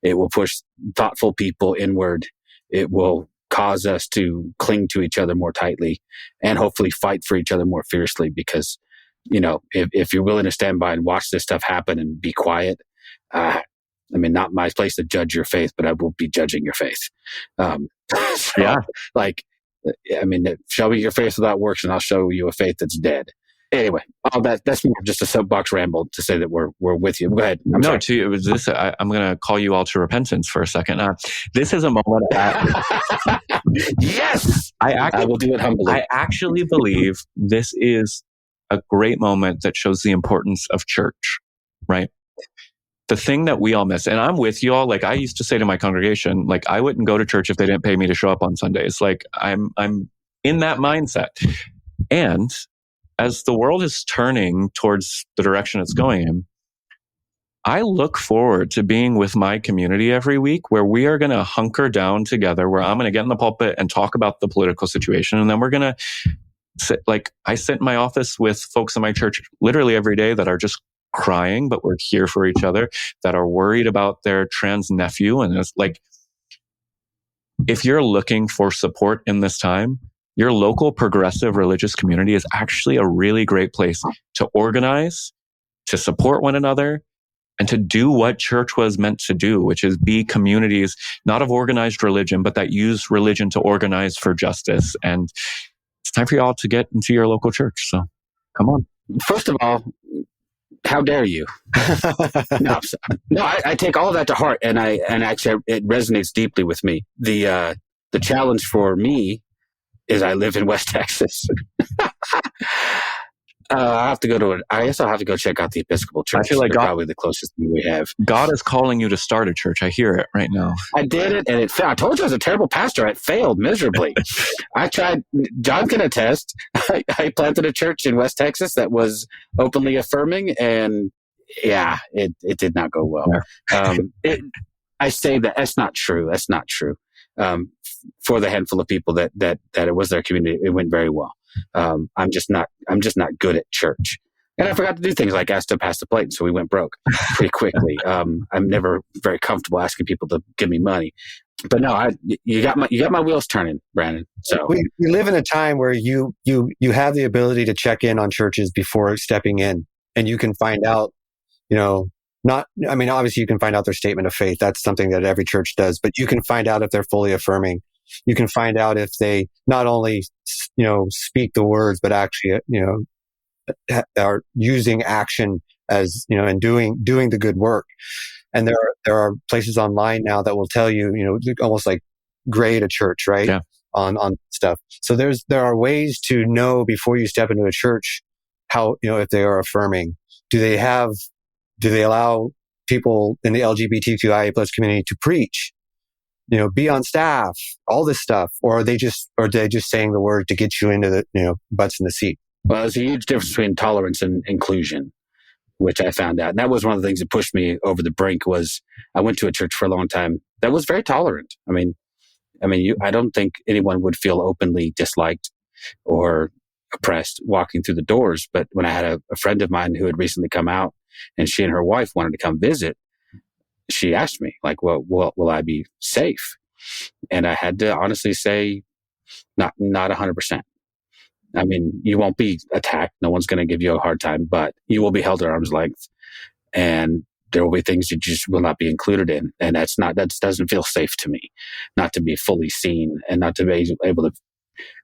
It will push thoughtful people inward. It will cause us to cling to each other more tightly and hopefully fight for each other more fiercely, because, if you're willing to stand by and watch this stuff happen and be quiet, not my place to judge your faith, but I will be judging your faith. Show me your faith without works and I'll show you a faith that's dead. Anyway, all that's more just a soapbox ramble to say that we're with you. Go ahead. I'm going to call you all to repentance for a second. This is a moment. Yes, I will do it humbly. I actually believe this is a great moment that shows the importance of church, right? The thing that we all miss, and I'm with you all. Like I used to say to my congregation, like I wouldn't go to church if they didn't pay me to show up on Sundays. Like I'm in that mindset, and as the world is turning towards the direction it's going in, I look forward to being with my community every week where we are going to hunker down together, where I'm going to get in the pulpit and talk about the political situation. And then we're going to I sit in my office with folks in my church literally every day that are just crying, but we're here for each other, that are worried about their trans nephew. And it's like, if you're looking for support in this time, your local progressive religious community is actually a really great place to organize, to support one another, and to do what church was meant to do, which is be communities, not of organized religion, but that use religion to organize for justice. And it's time for you all to get into your local church. So come on. First of all, how dare you? No, I take all of that to heart, and actually it resonates deeply with me. The challenge for me is I live in West Texas. I guess I'll have to go check out the Episcopal Church. I feel like they're probably the closest thing we have. God is calling you to start a church. I hear it right now. I did it, and it failed. I told you I was a terrible pastor. It failed miserably. I tried. John can attest. I planted a church in West Texas that was openly affirming, and yeah, it did not go well. I say that's not true. That's not true. For the handful of people that it was their community, it went very well. I'm just not good at church. And I forgot to do things like ask to pass the plate, so we went broke pretty quickly. I'm never very comfortable asking people to give me money. But no, you got my wheels turning, Brandon. So we live in a time where you have the ability to check in on churches before stepping in, and you can find out, obviously you can find out their statement of faith. That's something that every church does, but you can find out if they're fully affirming. You can find out if they not only, speak the words, but actually, are using action as, and doing the good work. And there are places online now that will tell you, almost like grade a church, right? Yeah. On stuff. So there are ways to know before you step into a church how, if they are affirming. Do they allow people in the LGBTQIA plus community to preach? Be on staff, all this stuff, or are they just saying the word to get you into the, butts in the seat? Well, there's a huge difference between tolerance and inclusion, which I found out. And that was one of the things that pushed me over the brink. Was I went to a church for a long time that was very tolerant. I don't think anyone would feel openly disliked or oppressed walking through the doors. But when I had a friend of mine who had recently come out, and she and her wife wanted to come visit, she asked me, like, well, will I be safe? And I had to honestly say, not 100%. You won't be attacked. No one's going to give you a hard time, but you will be held at arm's length. And there will be things you just will not be included in. And that doesn't feel safe to me, not to be fully seen and not to be able to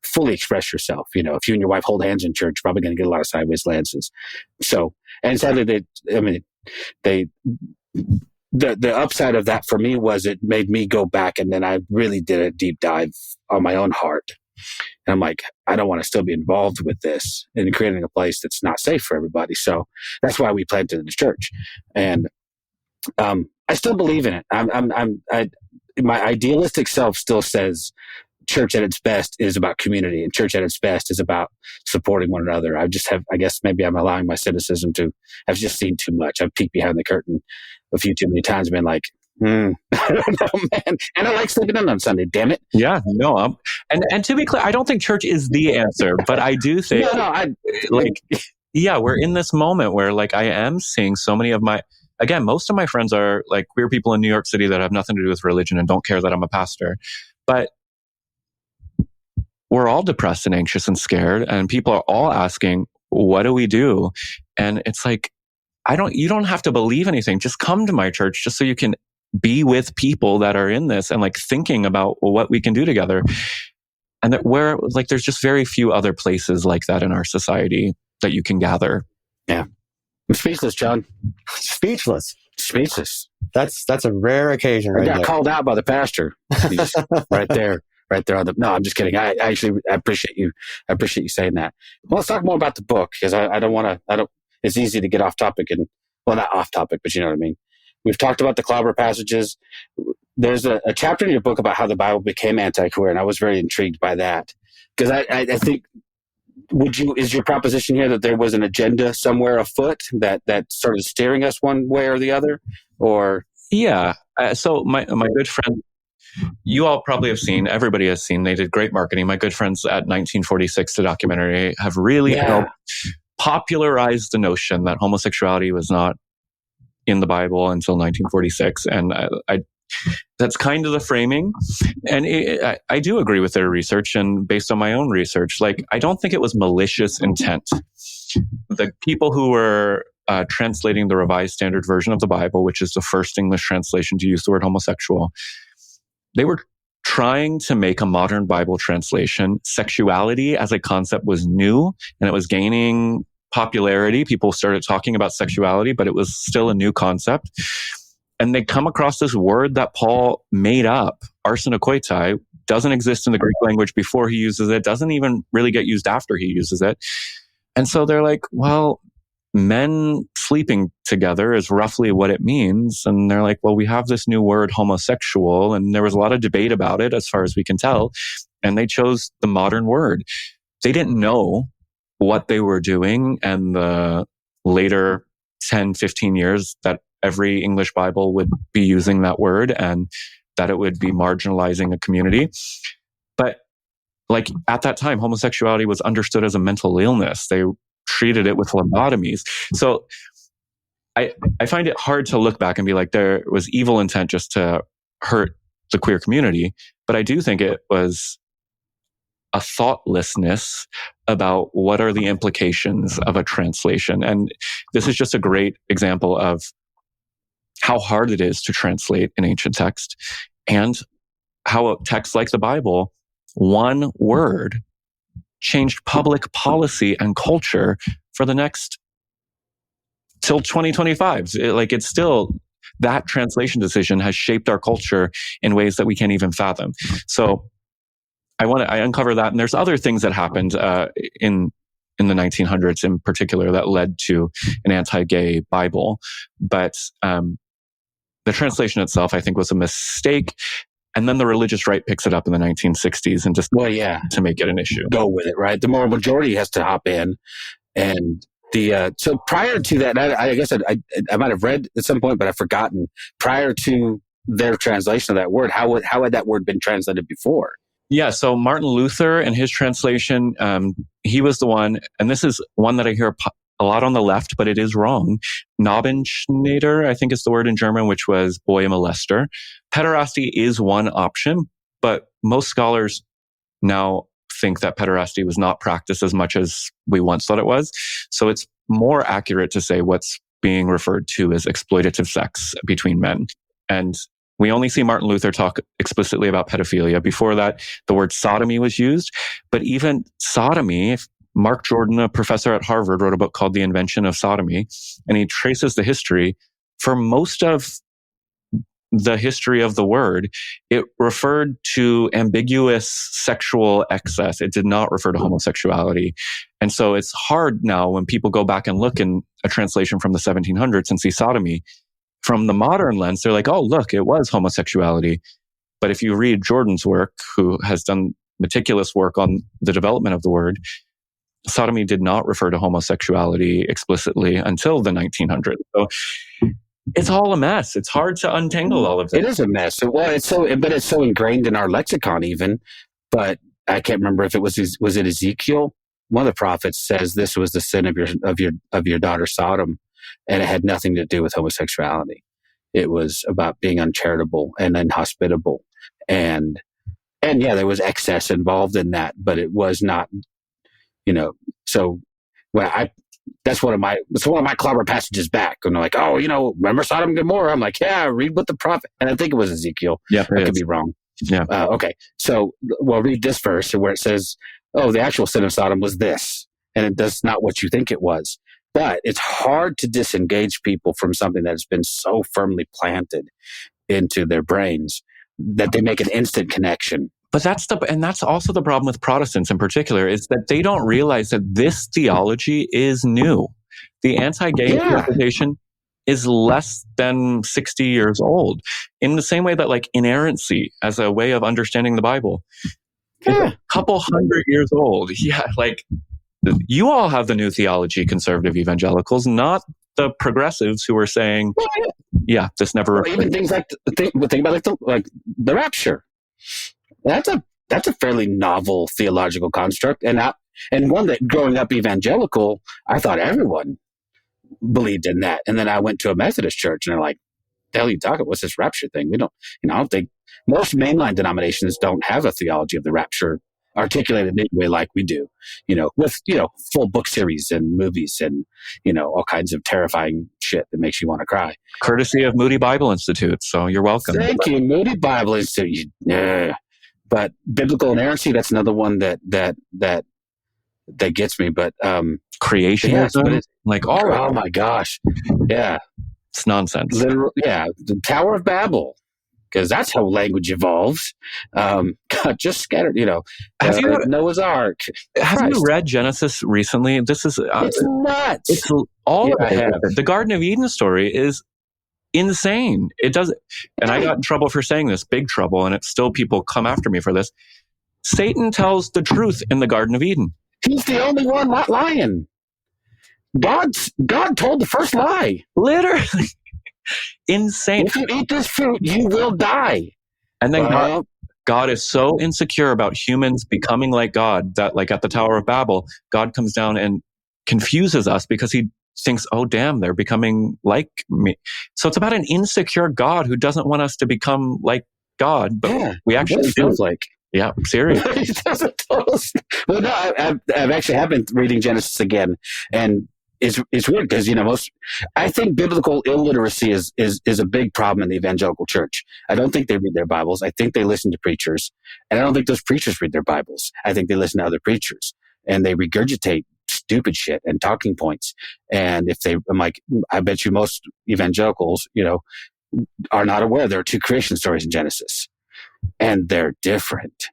fully express yourself. If you and your wife hold hands in church, you're probably going to get a lot of sideways glances. So, and sadly, the upside of that for me was it made me go back, and then I really did a deep dive on my own heart. And I'm like, I don't want to still be involved with this and creating a place that's not safe for everybody. So that's why we planted the church. And I still believe in it. My idealistic self still says church at its best is about community, and church at its best is about supporting one another. I guess maybe I'm allowing my cynicism to, I've just seen too much. I've peeked behind the curtain a few too many times and been like, I don't know, man. And I like sleeping in on Sunday, damn it. Yeah, no. And to be clear, I don't think church is the answer, but I do think, we're in this moment where I am seeing so many of most of my friends are queer people in New York City that have nothing to do with religion and don't care that I'm a pastor. But we're all depressed and anxious and scared, and people are all asking, what do we do? And it's you don't have to believe anything. Just come to my church just so you can be with people that are in this and thinking about what we can do together. And that there's just very few other places like that in our society that you can gather. Yeah. I'm speechless, John. Speechless. That's a rare occasion, right? I got called out by the pastor. He's right there on the. No, I'm just kidding. I appreciate you. I appreciate you saying that. Well, let's talk more about the book, because I don't want to. It's easy to get off topic not off topic, but you know what I mean. We've talked about the clobber passages. There's a chapter in your book about how the Bible became anti-queer, and I was very intrigued by that, because I think is your proposition here that there was an agenda somewhere afoot that started steering us one way or the other? Or yeah. So my good friend, you all probably have seen, everybody has seen, they did great marketing. My good friends at 1946, the documentary, have really helped popularize the notion that homosexuality was not in the Bible until 1946. And I that's kind of the framing. And I do agree with their research, and based on my own research, like, I don't think it was malicious intent. The people who were translating the Revised Standard Version of the Bible, which is the first English translation to use the word homosexual, they were trying to make a modern Bible translation. Sexuality as a concept was new, and it was gaining popularity. People started talking about sexuality, but it was still a new concept. And they come across this word that Paul made up, arsenokoitai, doesn't exist in the Greek language before he uses it, doesn't even really get used after he uses it. And so they're like, well, men sleeping together is roughly what it means. And they're like, well, we have this new word, homosexual. And there was a lot of debate about it, as far as we can tell. And they chose the modern word. They didn't know what they were doing. And the later 10, 15 years that every English Bible would be using that word, and that it would be marginalizing a community. But like, at that time, homosexuality was understood as a mental illness. They treated it with lobotomies. So I find it hard to look back and be like, there was evil intent just to hurt the queer community. But I do think it was a thoughtlessness about what are the implications of a translation. And this is just a great example of how hard it is to translate an ancient text, and how a text like the Bible, one word, changed public policy and culture for the next till 2025. It's still, that translation decision has shaped our culture in ways that we can't even fathom. So I uncover that. And there's other things that happened in the 1900s in particular that led to an anti-gay Bible. But the translation itself, I think, was a mistake. And then the religious right picks it up in the 1960s and just to make it an issue. Go with it, right? The moral majority has to hop in. And so prior to that, I guess I might have read at some point, but I've forgotten. Prior to their translation of that word, how had that word been translated before? Yeah, so Martin Luther and his translation, he was the one, and this is one that I hear a lot on the left, but it is wrong. Knobbenschneider, I think is the word in German, which was boy molester. Pederasty is one option, but most scholars now think that pederasty was not practiced as much as we once thought it was. So it's more accurate to say what's being referred to as exploitative sex between men. And we only see Martin Luther talk explicitly about pedophilia. Before that, the word sodomy was used. But even sodomy, Mark Jordan, a professor at Harvard, wrote a book called The Invention of Sodomy, and he traces the history. For most of the history of the word, it referred to ambiguous sexual excess. It did not refer to homosexuality. And so it's hard now when people go back and look in a translation from the 1700s and see sodomy. From the modern lens, they're like, oh, look, it was homosexuality. But if you read Jordan's work, who has done meticulous work on the development of the word, sodomy did not refer to homosexuality explicitly until the 1900s. So it's all a mess. It's hard to untangle all of this. It is a mess. Well, it's so ingrained in our lexicon even. But I can't remember if it was it Ezekiel. One of the prophets says this was the sin of your daughter Sodom, and it had nothing to do with homosexuality. It was about being uncharitable and inhospitable, and yeah, there was excess involved in that, but it was not. So that's one of my clobber passages back. And they're like, oh, remember Sodom and Gomorrah? I'm like, yeah, read what the prophet, and I think it was Ezekiel. Yeah, I could be wrong. Yeah. Okay. So, read this verse where it says, oh, the actual sin of Sodom was this, and that's not what you think it was. But it's hard to disengage people from something that has been so firmly planted into their brains that they make an instant connection. But that's also the problem with Protestants in particular, is that they don't realize that this theology is new. The anti-gay interpretation is less than 60 years old. In the same way that inerrancy as a way of understanding the Bible is a couple hundred years old. Yeah, You all have the new theology, conservative evangelicals, not the progressives who are saying, yeah, this never. Even things like think about like the rapture. That's a fairly novel theological construct, and one that growing up evangelical, I thought everyone believed in that. And then I went to a Methodist church, and they're like, "The hell are you talking? What's this rapture thing? We don't, I don't think most mainline denominations don't have a theology of the rapture articulated anyway like we do, with, full book series and movies and, all kinds of terrifying shit that makes you want to cry. Courtesy of Moody Bible Institute. So you're welcome. Thank you, Moody Bible Institute. Yeah. But biblical inerrancy, that's another one that gets me. But creationism, oh my gosh. Yeah. It's nonsense. The Tower of Babel. Because that's how language evolves. God just scattered, Have you Noah's Ark. Have you read Genesis recently? This is it's nuts. It's all of it. The Garden of Eden story is insane. It does, and I got in trouble for saying this, big trouble, and it's still people come after me for this. Satan tells the truth in the Garden of Eden. He's the only one not lying. God told the first lie. Literally. Insane. If you eat this fruit, you will die. And then God is so insecure about humans becoming like God that, like at the Tower of Babel, God comes down and confuses us because he thinks, oh, damn, they're becoming like me. So it's about an insecure God who doesn't want us to become like God, but we actually do. Like. Yeah, seriously. Well, no, I've actually been reading Genesis again, and it's weird because I think biblical illiteracy is a big problem in the evangelical church. I don't think they read their Bibles. I think they listen to preachers, and I don't think those preachers read their Bibles. I think they listen to other preachers, and they regurgitate stupid shit and talking points. And I bet you most evangelicals, are not aware there are two creation stories in Genesis, and they're different.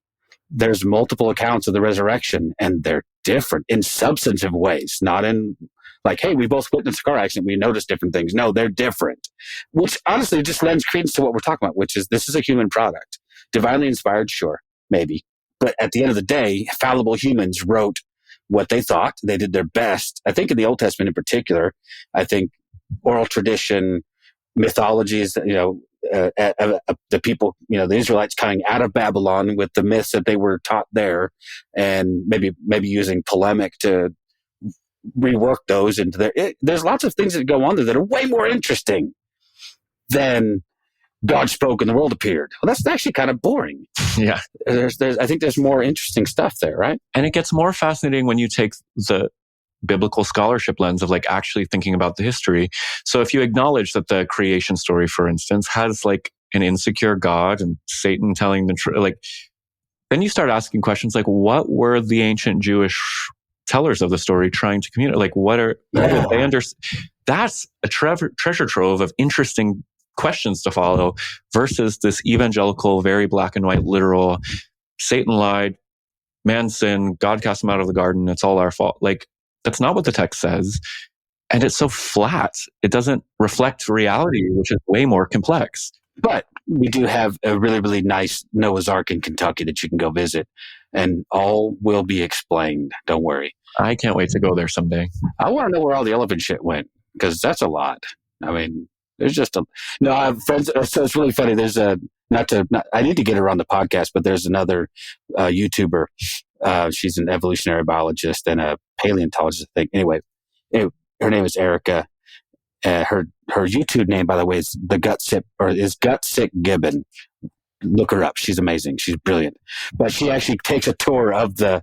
There's multiple accounts of the resurrection, and they're different in substantive ways, not in like, hey, we both witnessed a car accident, we noticed different things. No, they're different, which honestly just lends credence to what we're talking about, which is this is a human product. Divinely inspired, sure, maybe. But at the end of the day, fallible humans wrote what they thought. They did their best. I think in the Old Testament in particular, I think oral tradition, mythologies, the people, the Israelites coming out of Babylon with the myths that they were taught there, and maybe using polemic to rework those into there's lots of things that go on there that are way more interesting than God spoke and the world appeared. Well, that's actually kind of boring. Yeah. I think there's more interesting stuff there, right? And it gets more fascinating when you take the biblical scholarship lens of like actually thinking about the history. So if you acknowledge that the creation story, for instance, has like an insecure God and Satan telling the truth, like, then you start asking questions like, what were the ancient Jewish tellers of the story trying to communicate? Like, what did they understand? That's a treasure trove of interesting questions to follow versus this evangelical, very black and white, literal, Satan lied, man sinned, God cast him out of the garden, it's all our fault. Like, that's not what the text says. And it's so flat. It doesn't reflect reality, which is way more complex. But we do have a really, really nice Noah's Ark in Kentucky that you can go visit, and all will be explained. Don't worry. I can't wait to go there someday. I want to know where all the elephant shit went, because that's a lot. I mean, there's just I have friends. So it's really funny. There's I need to get her on the podcast, but there's another YouTuber. She's an evolutionary biologist and a paleontologist, I think. Anyway, her name is Erica. Her YouTube name, by the way, is Gut Sick Gibbon. Look her up. She's amazing. She's brilliant. But she actually takes a tour of the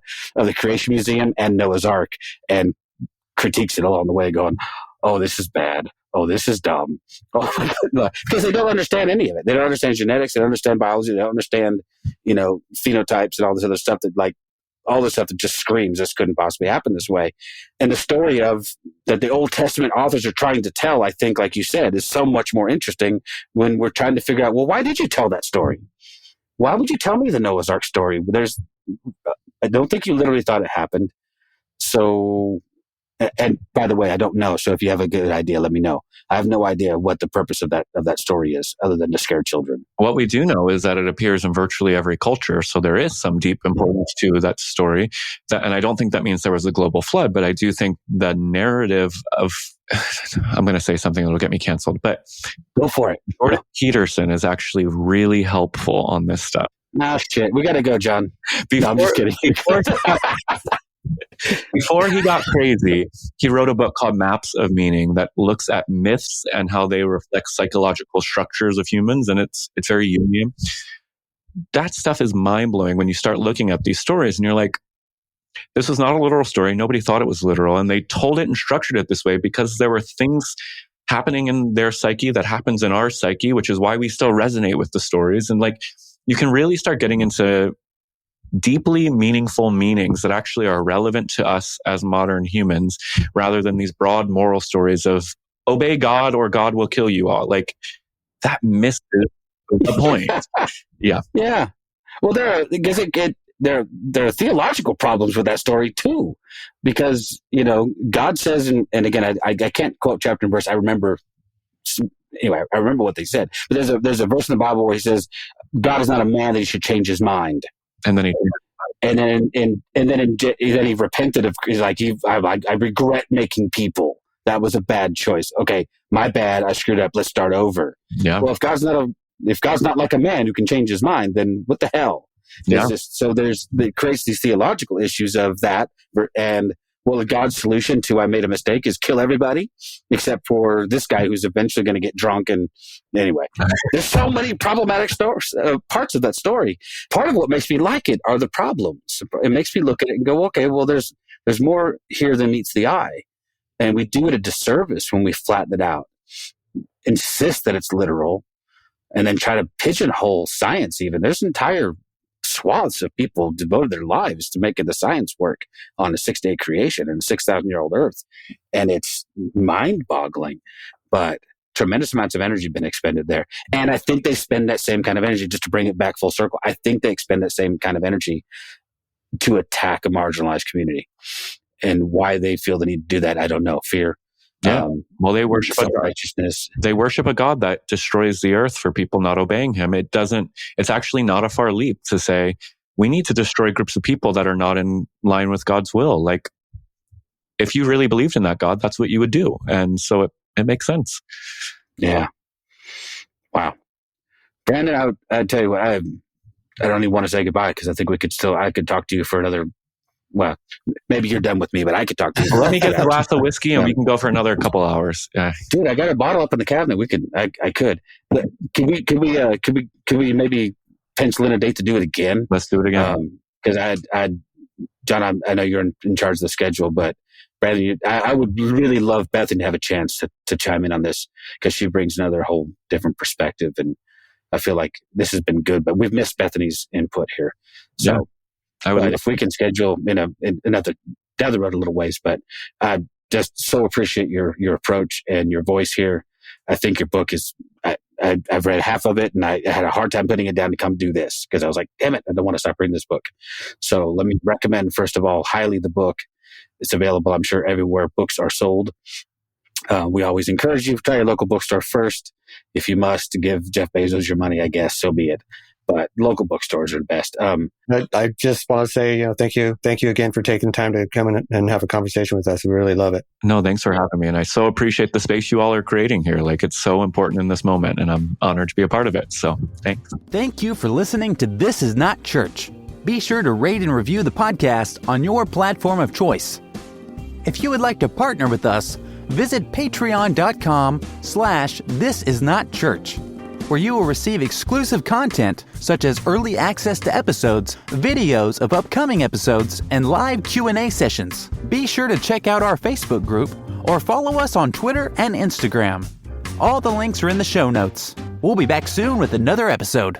Creation Museum and Noah's Ark and critiques it along the way, going, "Oh, this is bad. Oh, this is dumb." Oh, because they don't understand any of it. They don't understand genetics. They don't understand biology. They don't understand, phenotypes and all this other stuff all the stuff that just screams this couldn't possibly happen this way. And the story that the Old Testament authors are trying to tell, I think, like you said, is so much more interesting when we're trying to figure out, well, why did you tell that story? Why would you tell me the Noah's Ark story? I don't think you literally thought it happened. So And by the way, I don't know. So if you have a good idea, let me know. I have no idea what the purpose of that story is, other than to scare children. What we do know is that it appears in virtually every culture. So there is some deep importance to that story. And I don't think that means there was a global flood, but I do think the narrative of, I'm going to say something that'll get me canceled, but go for it. Jordan Peterson is actually really helpful on this stuff. Ah, shit. We got to go, John. No, I'm just kidding. Before he got crazy, he wrote a book called Maps of Meaning that looks at myths and how they reflect psychological structures of humans. And it's very Jungian. That stuff is mind-blowing when you start looking at these stories and you're like, this is not a literal story. Nobody thought it was literal. And they told it and structured it this way because there were things happening in their psyche that happens in our psyche, which is why we still resonate with the stories. And like, you can really start getting into deeply meaningful meanings that actually are relevant to us as modern humans, rather than these broad moral stories of obey God or God will kill you all. Like, that misses the point. Yeah. Yeah. Well, there are theological problems with that story too, because, God says, and again, I can't quote chapter and verse. I remember what they said, but there's a verse in the Bible where he says, God is not a man that he should change his mind. And then he repented of. He's like, I regret making people. That was a bad choice. Okay, my bad. I screwed up. Let's start over. Yeah. Well, if God's not like a man who can change his mind, then what the hell? Yeah. It creates these theological issues of that. And God's solution to I made a mistake is kill everybody except for this guy who's eventually going to get drunk. And anyway, there's so many problematic parts of that story. Part of what makes me like it are the problems. It makes me look at it and go, okay, well, there's more here than meets the eye. And we do it a disservice when we flatten it out, insist that it's literal, and then try to pigeonhole science even. There's entire swaths of people devoted their lives to making the science work on a 6-day creation and a 6,000-year-old earth. And it's mind-boggling, but tremendous amounts of energy have been expended there. And I think they spend that same kind of energy, just to bring it back full circle. I think they expend that same kind of energy to attack a marginalized community. And why they feel the need to do that, I don't know. Fear. Yeah. Well, they worship self-righteousness. They worship a God that destroys the earth for people not obeying him. It's actually not a far leap to say we need to destroy groups of people that are not in line with God's will. Like, if you really believed in that God, that's what you would do. And so it makes sense. Yeah. Wow. Brandon, I'd tell you what, I don't even want to say goodbye because I think I could talk to you for another. Well, maybe you're done with me, but I could talk to you. Well, let me get the glass of whiskey and we can go for another couple hours. Yeah. Dude, I got a bottle up in the cabinet. I could. But can we maybe pencil in a date to do it again? Let's do it again. Because John, I know you're in charge of the schedule, but Brandon, I would really love Bethany to have a chance to chime in on this because she brings another whole different perspective. And I feel like this has been good, but we've missed Bethany's input here. So. Yeah. If we can schedule another down the road a little ways, but I just so appreciate your approach and your voice here. I think your book is, I've read half of it and I had a hard time putting it down to come do this because I was like, damn it, I don't want to stop reading this book. So let me recommend, first of all, highly the book. It's available, I'm sure, everywhere books are sold. We always encourage you to try your local bookstore first. If you must, to give Jeff Bezos your money, I guess, so be it. But local bookstores are the best. I just want to say, thank you again for taking time to come in and have a conversation with us. We really love it. No, thanks for having me. And I so appreciate the space you all are creating here. Like, it's so important in this moment and I'm honored to be a part of it. So thanks. Thank you for listening to This Is Not Church. Be sure to rate and review the podcast on your platform of choice. If you would like to partner with us, visit patreon.com/thisisnotchurch. where you will receive exclusive content such as early access to episodes, videos of upcoming episodes, and live Q&A sessions. Be sure to check out our Facebook group or follow us on Twitter and Instagram. All the links are in the show notes. We'll be back soon with another episode.